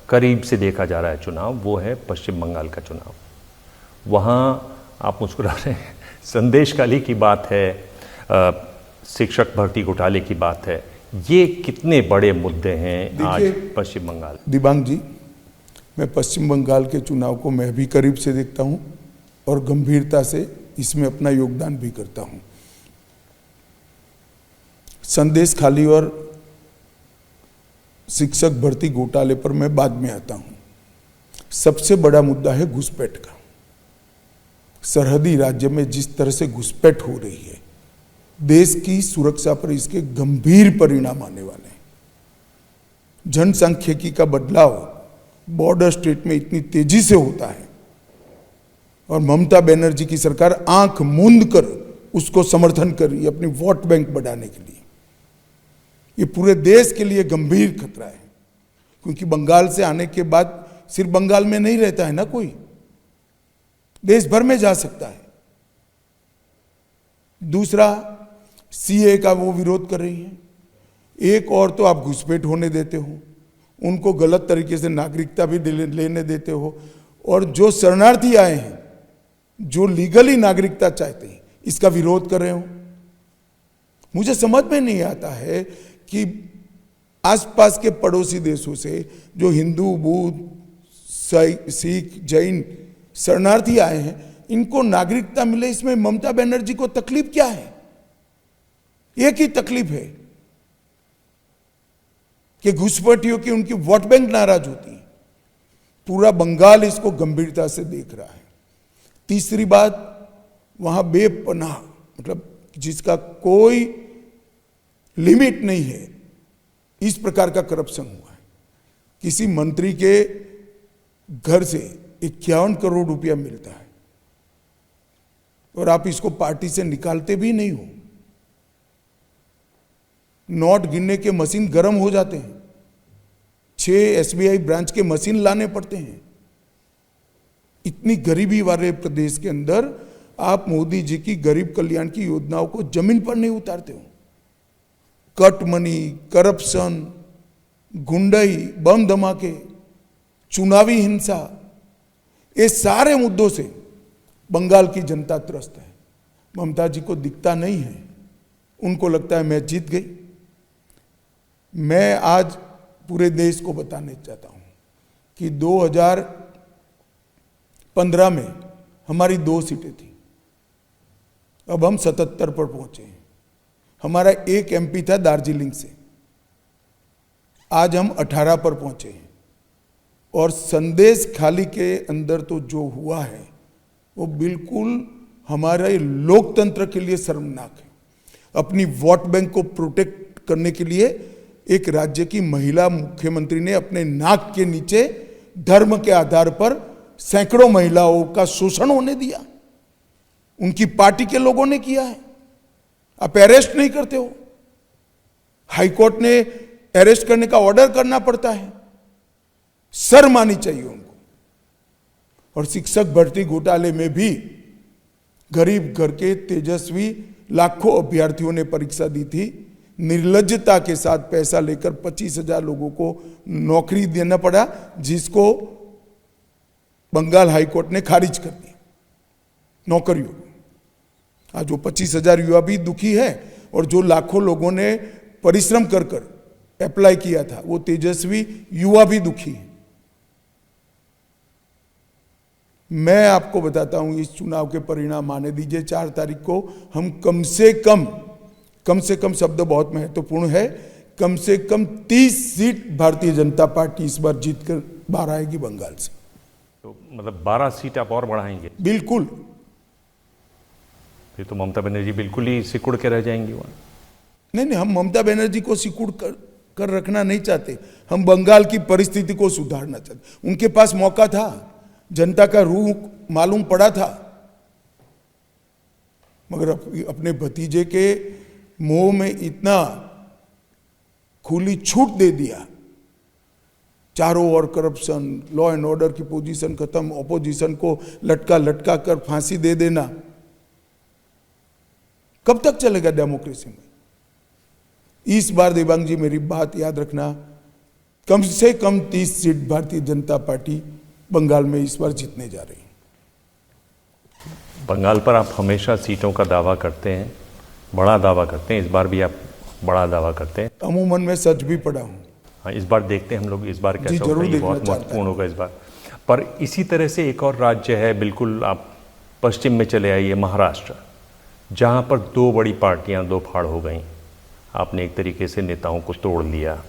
करीब से देखा जा रहा है चुनाव, वो है पश्चिम बंगाल का चुनाव। वहाँ आप मुस्कुरा रहे हैं, संदेशखाली की बात है, शिक्षक भर्ती घोटाले की बात है, ये कितने बड़े मुद्दे हैं आज पश्चिम बंगाल? दिबांग जी, मैं पश्चिम बंगाल के चुनाव को मैं भी करीब से देखता हूं और गंभीरता से इसमें अपना योगदान भी करता हूं। संदेश खाली और शिक्षक भर्ती घोटाले पर मैं बाद में आता हूं। सबसे बड़ा मुद्दा है घुसपैठ का। सरहदी राज्य में जिस तरह से घुसपैठ हो रही है, देश की सुरक्षा पर इसके गंभीर परिणाम आने वाले हैं। जनसांख्यिकी का बदलाव बॉर्डर स्टेट में इतनी तेजी से होता है और ममता बनर्जी की सरकार आंख मूंद कर उसको समर्थन कर रही है अपनी वोट बैंक बढ़ाने के लिए। ये पूरे देश के लिए गंभीर खतरा है, क्योंकि बंगाल से आने के बाद सिर्फ बंगाल में नहीं रहता है ना कोई, देश भर में जा सकता है। दूसरा, सीए का वो विरोध कर रही है। एक और तो आप घुसपैठ होने देते हो, उनको गलत तरीके से नागरिकता भी लेने देते हो, और जो शरणार्थी आए हैं, जो लीगली नागरिकता चाहते हैं, इसका विरोध कर रहे हो। मुझे समझ में नहीं आता है कि आसपास के पड़ोसी देशों से जो हिंदू, बुद्ध, सिख, जैन शरणार्थी आए हैं, इनको नागरिकता मिले, इसमें ममता बनर्जी को तकलीफ क्या है? एक ही तकलीफ है कि घुसपैठियों की उनकी वोट बैंक नाराज होती है। पूरा बंगाल इसको गंभीरता से देख रहा है। तीसरी बात, वहां बेपनाह, मतलब जिसका कोई लिमिट नहीं है, इस प्रकार का करप्शन हुआ है। किसी मंत्री के घर से 51 करोड़ रुपया मिलता है और आप इसको पार्टी से निकालते भी नहीं हो। नोट गिनने के मशीन गर्म हो जाते हैं, 6 एसबीआई ब्रांच के मशीन लाने पड़ते हैं। इतनी गरीबी वाले प्रदेश के अंदर आप मोदी जी की गरीब कल्याण की योजनाओं को जमीन पर नहीं उतारते हो। कट मनी, करप्शन, गुंडई, बम धमाके, चुनावी हिंसा, ये सारे मुद्दों से बंगाल की जनता त्रस्त है। ममता जी को दिखता नहीं है, उनको लगता है मैं जीत गई। मैं आज पूरे देश को बताने चाहता हूं कि 2015 में हमारी 2 सीटें थी, अब हम 77 पर पहुंचे हैं। हमारा एक एमपी था दार्जिलिंग से, आज हम 18 पर पहुंचे हैं। और संदेश खाली के अंदर तो जो हुआ है वो बिल्कुल हमारे लोकतंत्र के लिए शर्मनाक है। अपनी वोट बैंक को प्रोटेक्ट करने के लिए एक राज्य की महिला मुख्यमंत्री ने अपने नाक के नीचे धर्म के आधार पर सैकड़ों महिलाओं का शोषण होने दिया। उनकी पार्टी के लोगों ने किया है। आप अरेस्ट नहीं करते हो, हाईकोर्ट ने अरेस्ट करने का ऑर्डर करना पड़ता है। शर्म आनी चाहिए उनको। और शिक्षक भर्ती घोटाले में भी गरीब घर के तेजस्वी लाखों अभ्यर्थियों ने परीक्षा दी थी, निर्लज्जता के साथ पैसा लेकर 25,000 लोगों को नौकरी देना पड़ा, जिसको बंगाल हाईकोर्ट ने खारिज कर दिया नौकरियों को। आज वो 25,000 युवा भी दुखी है, और जो लाखों लोगों ने परिश्रम कर कर अप्लाई किया था वो तेजस्वी युवा भी दुखी है। मैं आपको बताता हूं, इस चुनाव के परिणाम आने दीजिए 4 तारीख को। हम कम से कम शब्द बहुत महत्वपूर्ण है, कम से कम 30 सीट भारतीय जनता पार्टी इस बार जीत कर बाहर आएगी बंगाल से। तो मतलब 12 सीट आप और बढ़ाएंगे? बिल्कुल। फिर तो ममता बनर्जी बिल्कुल ही सिकुड़ के रह जाएंगी वहां। नहीं, हम ममता बनर्जी को सिकुड़ कर रखना नहीं चाहते, हम बंगाल की परिस्थिति को सुधारना चाहते। उनके पास मौका था, जनता का रूह मालूम पड़ा था, मगर अपने भतीजे के मोह में इतना खुली छूट दे दिया। चारों ओर करप्शन, लॉ एंड ऑर्डर की पोजीशन खत्म, ऑपोजिशन को लटका कर फांसी दे देना। कब तक चलेगा डेमोक्रेसी में? इस बार देवांग जी मेरी बात याद रखना, कम से कम 30 सीट भारतीय जनता पार्टी बंगाल में इस बार जीतने जा रही है। बंगाल पर आप हमेशा सीटों का दावा करते हैं, बड़ा दावा करते हैं, इस बार भी आप बड़ा दावा करते हैं। अमूमन मैं सच भी पढ़ा हूं। हाँ, इस बार देखते हैं हम लोग इस बार कैसा होता है, ये बहुत महत्वपूर्ण होगा इस बार। पर इसी तरह से एक और राज्य है, बिल्कुल आप पश्चिम में चले आइए, महाराष्ट्र, जहाँ पर 2 बड़ी पार्टियाँ 2 फाड़ हो गई। आपने एक तरीके से नेताओं को तोड़ लिया।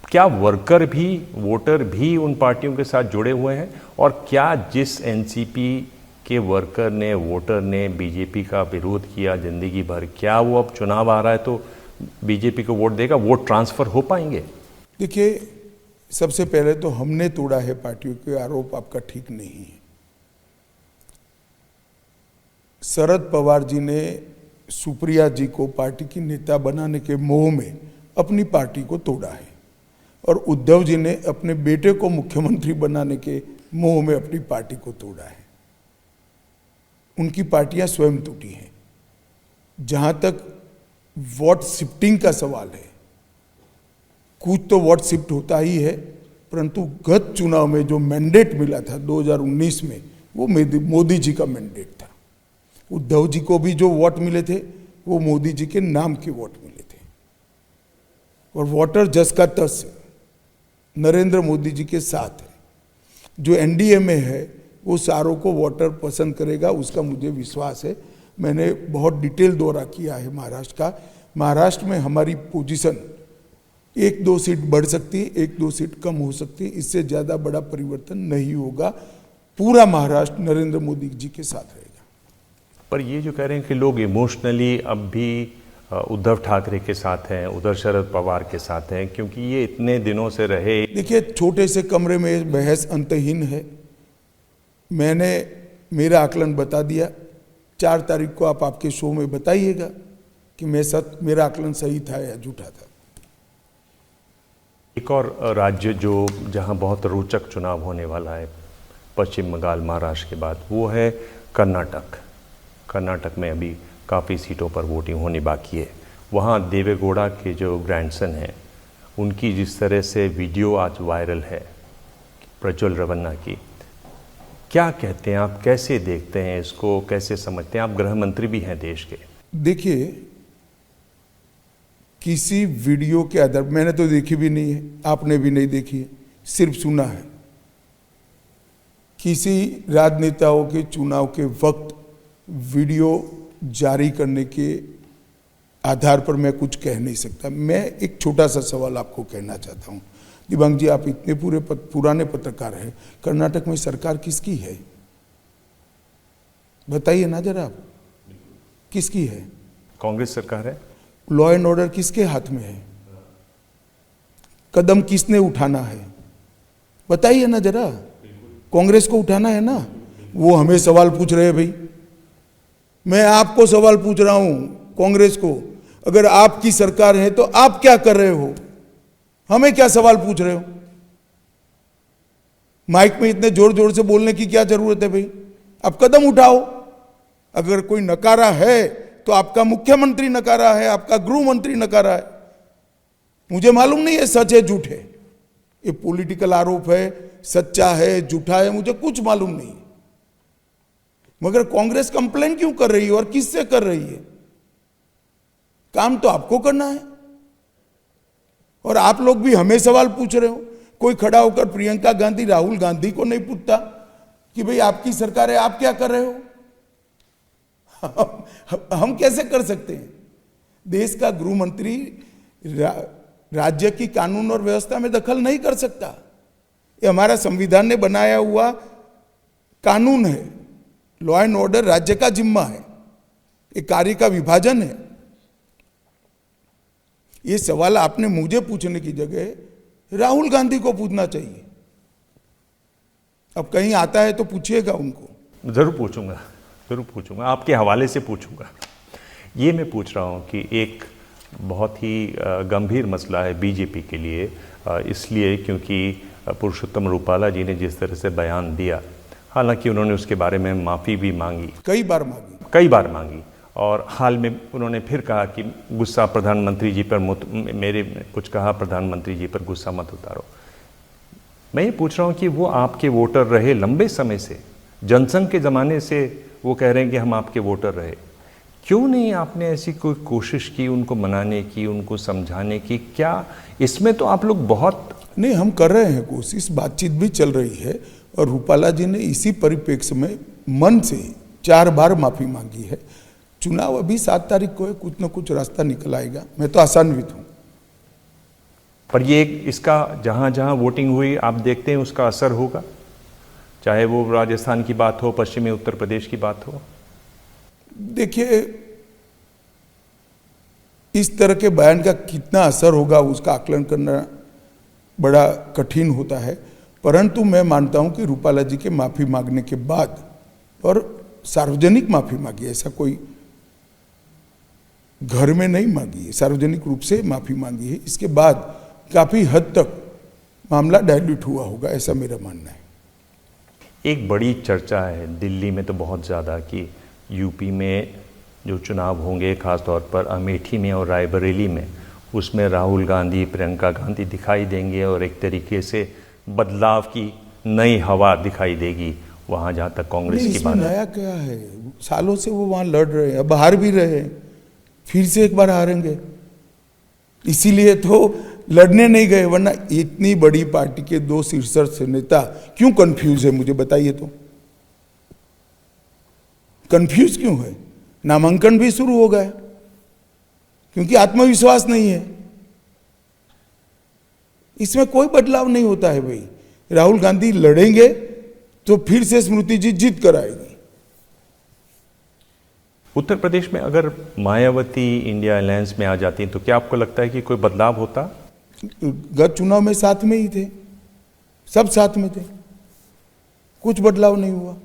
क्या वर्कर भी, वोटर भी उन पार्टियों के साथ जुड़े हुए हैं? और क्या जिस एनसीपी के वर्कर ने, वोटर ने बीजेपी का विरोध किया जिंदगी भर, क्या वो अब चुनाव आ रहा है तो बीजेपी को वोट देगा, वोट ट्रांसफर हो पाएंगे? देखिए, सबसे पहले तो हमने तोड़ा है पार्टियों के, आरोप आपका ठीक नहीं है। शरद पवार जी ने सुप्रिया जी को पार्टी की नेता बनाने के मोह में अपनी पार्टी को तोड़ा है, और उद्धव जी ने अपने बेटे को मुख्यमंत्री बनाने के मोह में अपनी पार्टी को तोड़ा है। उनकी पार्टियां स्वयं टूटी हैं। जहां तक वोट शिफ्टिंग का सवाल है, कुछ तो वोट शिफ्ट होता ही है, परंतु गत चुनाव में जो मैंडेट मिला था 2019 में, वो मोदी जी का मैंडेट था। उद्धव जी को भी जो वोट मिले थे वो मोदी जी के नाम के वोट मिले थे, और वोटर जस का तस नरेंद्र मोदी जी के साथ है। जो एनडीए में है वो सारों को वोटर पसंद करेगा, उसका मुझे विश्वास है। मैंने बहुत डिटेल दौरा किया है महाराष्ट्र का। महाराष्ट्र में हमारी पोजीशन 1-2 सीट बढ़ सकती है, 1-2 सीट कम हो सकती है, इससे ज़्यादा बड़ा परिवर्तन नहीं होगा। पूरा महाराष्ट्र नरेंद्र मोदी जी के साथ रहेगा। पर ये जो कह रहे हैं कि लोग इमोशनली अब भी उद्धव ठाकरे के साथ हैं, उधर शरद पवार के साथ हैं, क्योंकि ये इतने दिनों से रहे। देखिए, छोटे से कमरे में बहस अंतहीन है। मैंने मेरा आकलन बता दिया। 4 तारीख को आप आपके शो में बताइएगा कि मेरा आकलन सही था या झूठा था। एक और राज्य जो जहां बहुत रोचक चुनाव होने वाला है पश्चिम बंगाल महाराष्ट्र के बाद, वो है कर्नाटक। कर्नाटक में अभी काफ़ी सीटों पर वोटिंग होनी बाकी है। वहाँ देवेगौड़ा के जो ग्रैंडसन हैं, उनकी जिस तरह से वीडियो आज वायरल है प्रज्वल रेवन्ना की, क्या कहते हैं आप, कैसे देखते हैं इसको, कैसे समझते हैं? आप गृह मंत्री भी हैं देश के। देखिए, किसी वीडियो के आधार, मैंने तो देखी भी नहीं है, आपने भी नहीं देखी है, सिर्फ सुना है। किसी राजनेताओं के चुनाव के वक्त वीडियो जारी करने के आधार पर मैं कुछ कह नहीं सकता। मैं एक छोटा सा सवाल आपको कहना चाहता हूँ। दिबांग जी, आप इतने पुराने पत्रकार हैं, कर्नाटक में सरकार किसकी है? बताइए ना जरा आप, किसकी है? कांग्रेस सरकार है। लॉ एंड ऑर्डर किसके हाथ में है? कदम किसने उठाना है? बताइए ना जरा। कांग्रेस को उठाना है ना। वो हमें सवाल पूछ रहे हैं भाई, मैं आपको सवाल पूछ रहा हूं, कांग्रेस को, अगर आपकी सरकार है तो आप क्या कर रहे हो? हमें क्या सवाल पूछ रहे हो? माइक में इतने जोर जोर से बोलने की क्या जरूरत है भाई? आप कदम उठाओ। अगर कोई नकारा है तो आपका मुख्यमंत्री नकारा है, आपका गृह मंत्री नकारा है। मुझे मालूम नहीं है सच है झूठ है, ये पॉलिटिकल आरोप है, सच्चा है झूठा है, मुझे कुछ मालूम नहीं। मगर कांग्रेस कंप्लेन क्यों कर रही है और किससे कर रही है? काम तो आपको करना है और आप लोग भी हमें सवाल पूछ रहे हो। कोई खड़ा होकर प्रियंका गांधी, राहुल गांधी को नहीं पूछता कि भाई आपकी सरकार है, आप क्या कर रहे हो? हम कैसे कर सकते हैं? देश का गृह मंत्री राज्य की कानून और व्यवस्था में दखल नहीं कर सकता। ये हमारा संविधान ने बनाया हुआ कानून है। लॉ एंड ऑर्डर राज्य का जिम्मा है, ये कार्य का विभाजन है। ये सवाल आपने मुझे पूछने की जगह राहुल गांधी को पूछना चाहिए। अब कहीं आता है तो पूछिएगा उनको। ज़रूर पूछूंगा, ज़रूर पूछूंगा, आपके हवाले से पूछूंगा। ये मैं पूछ रहा हूँ कि एक बहुत ही गंभीर मसला है बीजेपी के लिए, इसलिए क्योंकि पुरुषोत्तम रूपाला जी ने जिस तरह से बयान दिया, हालांकि उन्होंने उसके बारे में माफ़ी भी मांगी, कई बार मांगी, और हाल में उन्होंने फिर कहा कि गुस्सा प्रधानमंत्री जी पर मेरे कुछ कहा, प्रधानमंत्री जी पर गुस्सा मत उतारो। मैं ये पूछ रहा हूँ कि वो आपके वोटर रहे लंबे समय से, जनसंघ के ज़माने से वो कह रहे हैं कि हम आपके वोटर रहे। क्यों नहीं आपने ऐसी कोई कोशिश की उनको मनाने की, उनको समझाने की? क्या इसमें तो आप लोग बहुत नहीं, हम कर रहे हैं कोशिश, बातचीत भी चल रही है। और रूपाला जी ने इसी परिप्रेक्ष्य में मन से 4 बार माफ़ी मांगी है। चुनाव अभी 7 तारीख को है, कुछ न कुछ रास्ता निकल आएगा। मैं तो आशान्वित हूँ। पर ये इसका जहाँ जहाँ वोटिंग हुई आप देखते हैं उसका असर होगा, चाहे वो राजस्थान की बात हो, पश्चिमी उत्तर प्रदेश की बात हो। देखिए, इस तरह के बयान का कितना असर होगा उसका आकलन करना बड़ा कठिन होता है। परंतु मैं मानता हूं कि रूपाला जी के माफ़ी मांगने के बाद, और सार्वजनिक माफ़ी मांगी, ऐसा कोई घर में नहीं मांगी है, सार्वजनिक रूप से माफ़ी मांगी है। इसके बाद काफ़ी हद तक मामला डाइल्यूट हुआ होगा, ऐसा मेरा मानना है। एक बड़ी चर्चा है दिल्ली में तो बहुत ज़्यादा कि यूपी में जो चुनाव होंगे, ख़ास तौर पर अमेठी में और रायबरेली में, उसमें राहुल गांधी, प्रियंका गांधी दिखाई देंगे और एक तरीके से बदलाव की नई हवा दिखाई देगी वहाँ, जहाँ तक कांग्रेस की बात है। नया क्या है? सालों से वो वहाँ लड़ रहे हैं, अब हार भी रहे हैं, फिर से एक बार हारेंगे। इसीलिए तो लड़ने नहीं गए, वरना इतनी बड़ी पार्टी के 2 शीर्ष नेता क्यों कंफ्यूज है? मुझे बताइए तो, कंफ्यूज क्यों है? नामांकन भी शुरू हो गया क्योंकि आत्मविश्वास नहीं है। इसमें कोई बदलाव नहीं होता है भाई। राहुल गांधी लड़ेंगे तो फिर से स्मृति जी जीत कर आएगी। उत्तर प्रदेश में अगर मायावती इंडिया अलायंस में आ जाती तो क्या आपको लगता है कि कोई बदलाव होता? गत चुनाव में साथ में ही थे, सब साथ में थे, कुछ बदलाव नहीं हुआ।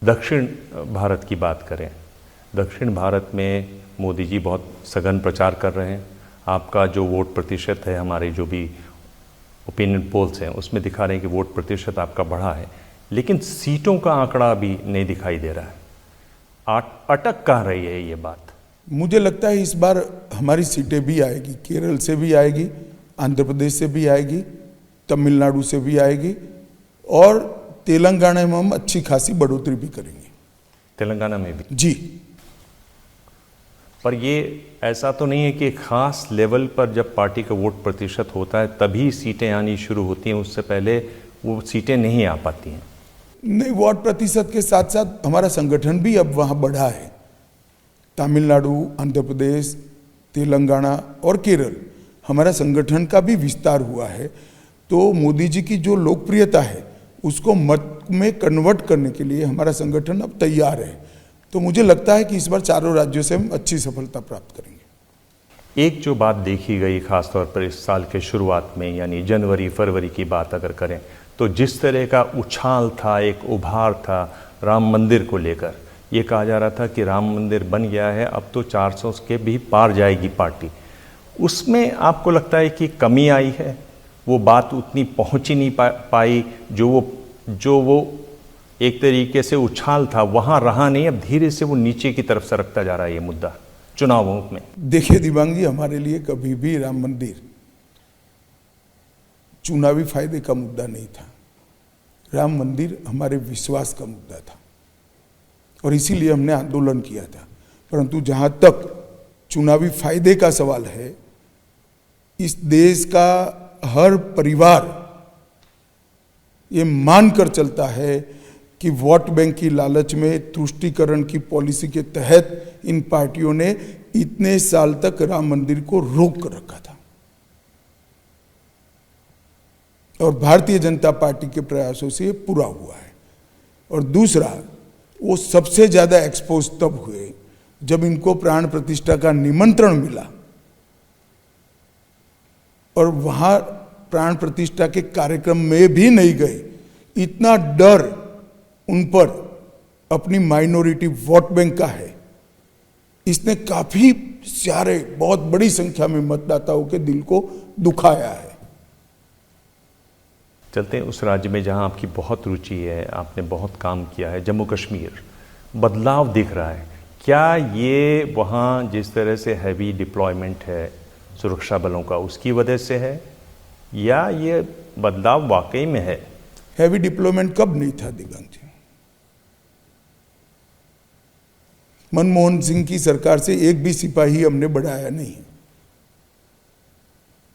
दक्षिण भारत की बात करें, दक्षिण भारत में मोदी जी बहुत सघन प्रचार कर रहे हैं। आपका जो वोट प्रतिशत है, हमारे जो भी ओपिनियन पोल्स हैं उसमें दिखा रहे हैं कि वोट प्रतिशत आपका बढ़ा है, लेकिन सीटों का आंकड़ा भी नहीं दिखाई दे रहा है। अटक कहाँ रही है ये बात? मुझे लगता है इस बार हमारी सीटें भी आएगी, केरल से भी आएगी, आंध्र प्रदेश से भी आएगी, तमिलनाडु से भी आएगी, और तेलंगाना में हम अच्छी खासी बढ़ोतरी भी करेंगे। तेलंगाना में भी? जी। पर ये ऐसा तो नहीं है कि खास लेवल पर जब पार्टी का वोट प्रतिशत होता है तभी सीटें आनी शुरू होती हैं, उससे पहले वो सीटें नहीं आ पाती हैं? नहीं, वोट प्रतिशत के साथ साथ हमारा संगठन भी अब वहाँ बढ़ा है। तमिलनाडु, आंध्र प्रदेश, तेलंगाना और केरल, हमारा संगठन का भी विस्तार हुआ है। तो मोदी जी की जो लोकप्रियता है उसको मत में कन्वर्ट करने के लिए हमारा संगठन अब तैयार है। तो मुझे लगता है कि इस बार चारों राज्यों से हम अच्छी सफलता प्राप्त करेंगे। एक जो बात देखी गई खासतौर पर इस साल के शुरुआत में, यानी जनवरी फरवरी की बात अगर करें, तो जिस तरह का उछाल था, एक उभार था राम मंदिर को लेकर ये कहा जा रहा था कि राम मंदिर बन गया है, अब तो 400 के भी पार जाएगी पार्टी। उसमें आपको लगता है कि कमी आई है, वो बात उतनी पहुंच ही नहीं पाई, जो वो एक तरीके से उछाल था वहां रहा नहीं, अब धीरे से वो नीचे की तरफ सरकता जा रहा है ये मुद्दा चुनावों में? देखिए दिव्यांग जी, हमारे लिए कभी भी राम मंदिर चुनावी फायदे का मुद्दा नहीं था। राम मंदिर हमारे विश्वास का मुद्दा था और इसीलिए हमने आंदोलन किया था। परंतु जहां तक चुनावी फायदे का सवाल है, इस देश का हर परिवार ये मानकर चलता है कि वोट बैंक की लालच में तुष्टीकरण की पॉलिसी के तहत इन पार्टियों ने इतने साल तक राम मंदिर को रोक कर रखा था और भारतीय जनता पार्टी के प्रयासों से ये पूरा हुआ है। और दूसरा, वो सबसे ज्यादा एक्सपोज तब हुए जब इनको प्राण प्रतिष्ठा का निमंत्रण मिला और वहां प्राण प्रतिष्ठा के कार्यक्रम में भी नहीं गए। इतना डर उन पर अपनी माइनॉरिटी वोट बैंक का है, इसने काफी सारे बहुत बड़ी संख्या में मतदाताओं के दिल को दुखाया है। चलते हैं उस राज्य में जहां आपकी बहुत रुचि है, आपने बहुत काम किया है, जम्मू कश्मीर। बदलाव दिख रहा है क्या? ये वहाँ जिस तरह से हैवी डिप्लॉयमेंट है सुरक्षा बलों का, उसकी वजह से है या ये बदलाव वाकई में है? हैवी डिप्लॉयमेंट कब नहीं था दिव्यांग जी? मनमोहन सिंह की सरकार से एक भी सिपाही हमने बढ़ाया नहीं।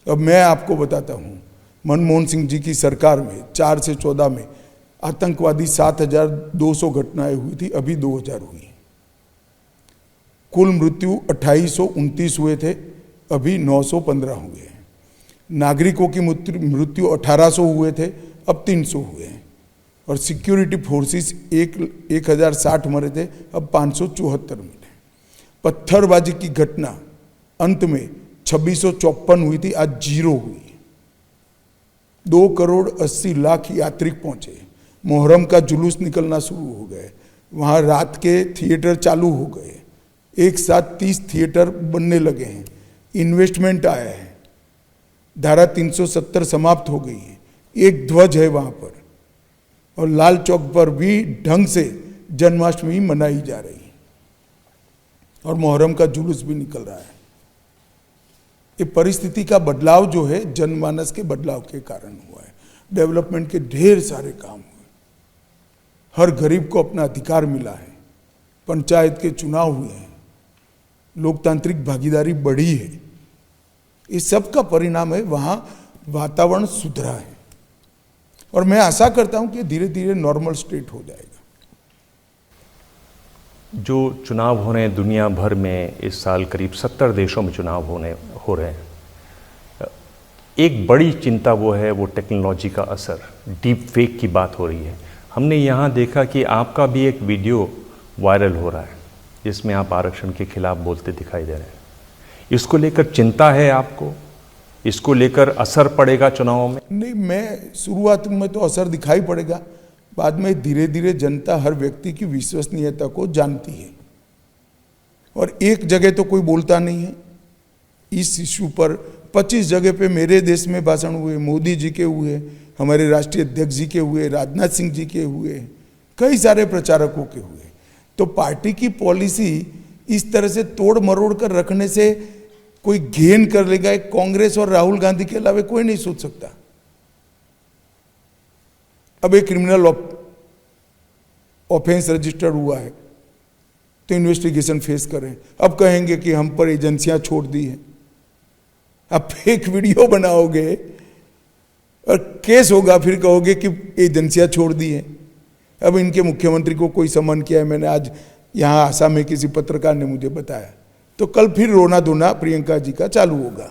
अब मैं आपको बताता हूं, मनमोहन सिंह जी की सरकार में 4 से 14 में आतंकवादी 7,200 घटनाएं हुई थी, अभी 2,000 हुई। कुल मृत्यु 2829 हुए थे, अभी 915 हुए हैं। नागरिकों की मृत्यु 1800 हुए थे, अब 300 हुए हैं। और सिक्योरिटी फोर्सेस 1060 मरे थे, अब 574 मिले। पत्थरबाजी की घटना अंत में 2654 हुई थी, आज 0 हुई। 2,80,00,000 यात्रिक पहुंचे। मोहर्रम का जुलूस निकलना शुरू हो गए, वहां रात के थिएटर चालू हो गए, एक साथ 30 थिएटर बनने लगे हैं। इन्वेस्टमेंट आया है, धारा 370 समाप्त हो गई है, एक ध्वज है वहां पर, और लाल चौक पर भी ढंग से जन्माष्टमी मनाई जा रही है और मोहर्रम का जुलूस भी निकल रहा है। ये परिस्थिति का बदलाव जो है जनमानस के बदलाव के कारण हुआ है। डेवलपमेंट के ढेर सारे काम हुए, हर गरीब को अपना अधिकार मिला है, पंचायत के चुनाव हुए हैं, लोकतांत्रिक भागीदारी बढ़ी है। इस सब का परिणाम है वहां वातावरण सुधरा है और मैं आशा करता हूं कि धीरे धीरे नॉर्मल स्टेट हो जाएगा। जो चुनाव हो रहे हैं दुनिया भर में, इस साल करीब 70 देशों में चुनाव हो रहे हैं। एक बड़ी चिंता वो है वो टेक्नोलॉजी का असर, डीप फेक की बात हो रही है। हमने यहाँ देखा कि आपका भी एक वीडियो वायरल हो रहा है जिसमें आप आरक्षण के खिलाफ बोलते दिखाई दे रहे हैं। इसको लेकर चिंता है आपको? इसको लेकर असर पड़ेगा चुनावों में? नहीं, मैं शुरुआत में तो असर दिखाई पड़ेगा, बाद में धीरे धीरे जनता हर व्यक्ति की विश्वसनीयता को जानती है और एक जगह तो कोई बोलता नहीं है इस इश्यू पर। 25 जगह पे मेरे देश में भाषण हुए, मोदी जी के हुए, हमारे राष्ट्रीय अध्यक्ष जी के हुए, राजनाथ सिंह जी के हुए, कई सारे प्रचारकों के हुए। तो पार्टी की पॉलिसी इस तरह से तोड़ मरोड़ कर रखने से कोई गेन कर लेगा, एक कांग्रेस और राहुल गांधी के अलावा कोई नहीं सोच सकता। अब एक क्रिमिनल ऑफेंस रजिस्टर हुआ है तो इन्वेस्टिगेशन फेस करें। अब कहेंगे कि हम पर एजेंसियां छोड़ दी हैं। अब फेक वीडियो बनाओगे और केस होगा, फिर कहोगे कि एजेंसियां छोड़ दी हैं। अब इनके मुख्यमंत्री को कोई समन किया है, मैंने आज यहां आसाम में किसी पत्रकार ने मुझे बताया, तो कल फिर रोना धोना प्रियंका जी का चालू होगा।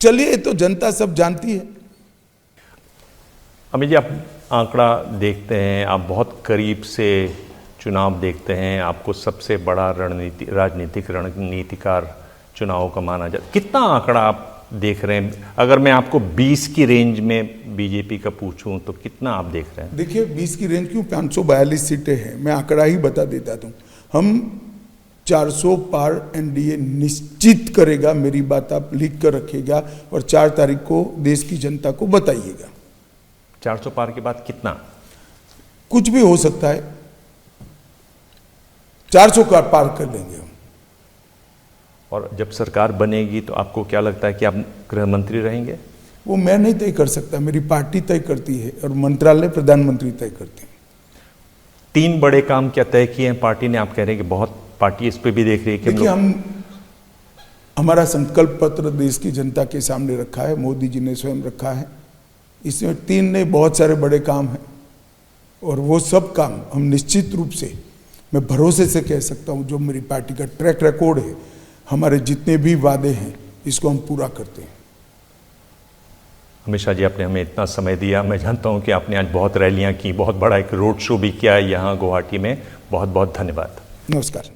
चलिए, तो जनता सब जानती है। अमित जी, आप आंकड़ा देखते हैं, आप बहुत करीब से चुनाव देखते हैं, आपको सबसे बड़ा राजनीतिक रणनीतिकार चुनाव का माना जाता, कितना आंकड़ा आप देख रहे हैं? अगर मैं आपको 20 की रेंज में बीजेपी का पूछूं तो कितना आप देख रहे हैं? देखिए 20 की रेंज क्यों, 542 सीटें हैं। मैं आंकड़ा ही बता देता हूँ, हम 400 पार एनडीए निश्चित करेगा। मेरी बात आप लिख कर रखिएगा और 4 तारीख को देश की जनता को बताइएगा। 400 पार के बाद कितना? कुछ भी हो सकता है, 400 का पार कर लेंगे हम। और जब सरकार बनेगी तो आपको क्या लगता है कि आप गृह मंत्री रहेंगे? वो मैं नहीं तय कर सकता, मेरी पार्टी तय करती है और मंत्रालय प्रधानमंत्री तय करते हैं। 3 बड़े काम क्या तय किए हैं पार्टी ने? आप कह रहे हैं कि बहुत पार्टी इस पे भी देख रही है कि देखिए, हमारा संकल्प पत्र देश की जनता के सामने रखा है, मोदी जी ने स्वयं रखा है। इसमें 3 नहीं, बहुत सारे बड़े काम हैं और वो सब काम हम निश्चित रूप से, मैं भरोसे से कह सकता हूँ, जो मेरी पार्टी का ट्रैक रिकॉर्ड है, हमारे जितने भी वादे हैं इसको हम पूरा करते हैं। अमित शाह जी, आपने हमें इतना समय दिया। मैं जानता हूँ कि आपने आज बहुत रैलियाँ की, बहुत बड़ा एक रोड शो भी किया यहाँ गुवाहाटी में। बहुत बहुत धन्यवाद। नमस्कार।